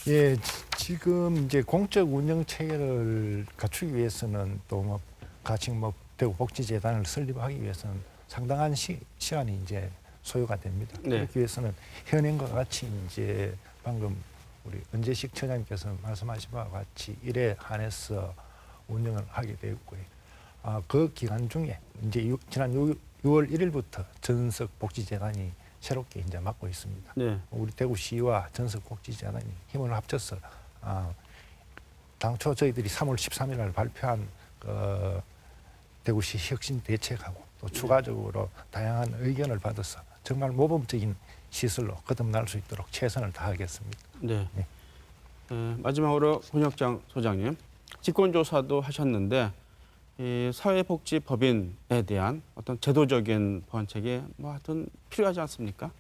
예, 지금 이제 공적 운영 체계를 갖추기 위해서는 또 뭐 가칭 뭐 대구 복지재단을 설립하기 위해서는 상당한 시간이 이제 소요가 됩니다. 네. 그렇기 위해서는 현행과 같이 이제 방금 우리 은재식 처장님께서 말씀하신 바와 같이 일에 한해서 운영을 하게 되었고요. 그 기간 중에 이제 지난 6월 1일부터 전석복지재단이 새롭게 이제 맡고 있습니다. 네. 우리 대구시와 전석복지재단이 힘을 합쳐서 당초 저희들이 3월 13일 날 발표한 대구시 혁신 대책하고 또 추가적으로 다양한 의견을 받아서 정말 모범적인 시설로 거듭날 수 있도록 최선을 다하겠습니다. 네. 마지막으로 권혁장 소장님, 직권조사도 하셨는데 이 사회복지법인에 대한 어떤 제도적인 보완책이 뭐 하여튼 필요하지 않습니까?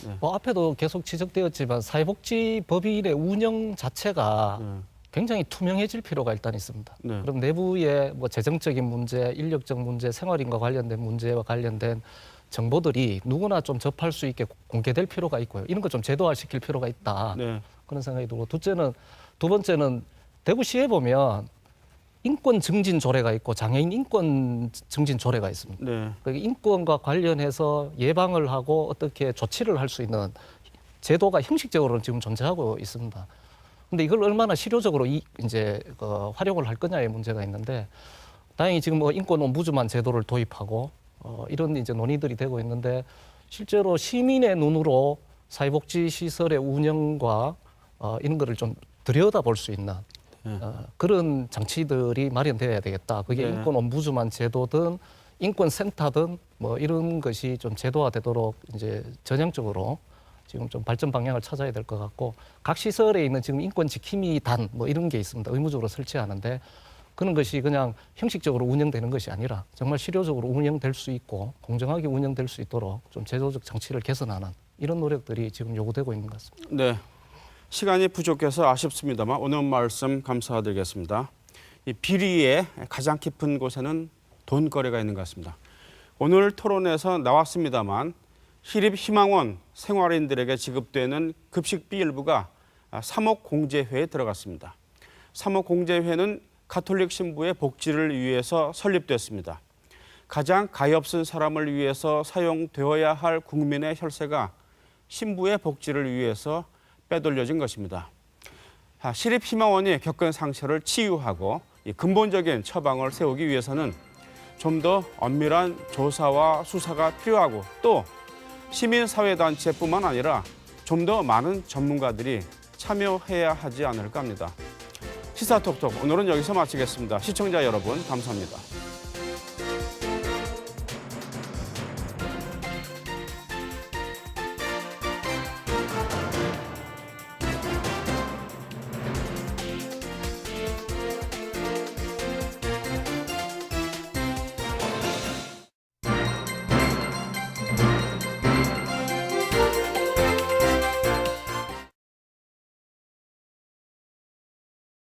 네. 뭐 앞에도 계속 지적되었지만 사회복지법인의 운영 자체가 굉장히 투명해질 필요가 일단 있습니다. 네. 그럼 내부의 뭐 재정적인 문제, 인력적 문제, 생활인과 관련된 문제와 관련된 정보들이 누구나 좀 접할 수 있게 공개될 필요가 있고요. 이런 거 좀 제도화시킬 필요가 있다. 네. 그런 생각이 들고 두 번째는 대구시에 보면 인권 증진 조례가 있고 장애인 인권 증진 조례가 있습니다. 네. 인권과 관련해서 예방을 하고 어떻게 조치를 할 수 있는 제도가 형식적으로는 지금 존재하고 있습니다. 근데 이걸 얼마나 실효적으로 이제 활용을 할 거냐의 문제가 있는데 다행히 지금 뭐 인권 옴부즈만 제도를 도입하고 이런 이제 논의들이 되고 있는데 실제로 시민의 눈으로 사회복지 시설의 운영과 이런 거를 좀 들여다볼 수 있는 그런 장치들이 마련되어야 되겠다. 그게 네. 인권 옴부즈만 제도든 인권 센터든 뭐 이런 것이 좀 제도화되도록 이제 전향적으로 지금 좀 발전 방향을 찾아야 될 것 같고 각 시설에 있는 지금 인권 지킴이 단 뭐 이런 게 있습니다. 의무적으로 설치하는데 그런 것이 그냥 형식적으로 운영되는 것이 아니라 정말 실효적으로 운영될 수 있고 공정하게 운영될 수 있도록 좀 제도적 장치를 개선하는 이런 노력들이 지금 요구되고 있는 것 같습니다. 네. 시간이 부족해서 아쉽습니다만 오늘 말씀 감사드리겠습니다. 이 비리의 가장 깊은 곳에는 돈거래가 있는 것 같습니다. 오늘 토론에서 나왔습니다만 시립희망원 생활인들에게 지급되는 급식비 일부가 3억 공제회에 들어갔습니다. 3억 공제회는 가톨릭 신부의 복지를 위해서 설립됐습니다. 가장 가엾은 사람을 위해서 사용되어야 할 국민의 혈세가 신부의 복지를 위해서 빼돌려진 것입니다. 시립희망원이 겪은 상처를 치유하고 근본적인 처방을 세우기 위해서는 좀 더 엄밀한 조사와 수사가 필요하고 또 시민사회단체뿐만 아니라 좀 더 많은 전문가들이 참여해야 하지 않을까 합니다. 시사톡톡 오늘은 여기서 마치겠습니다. 시청자 여러분 감사합니다.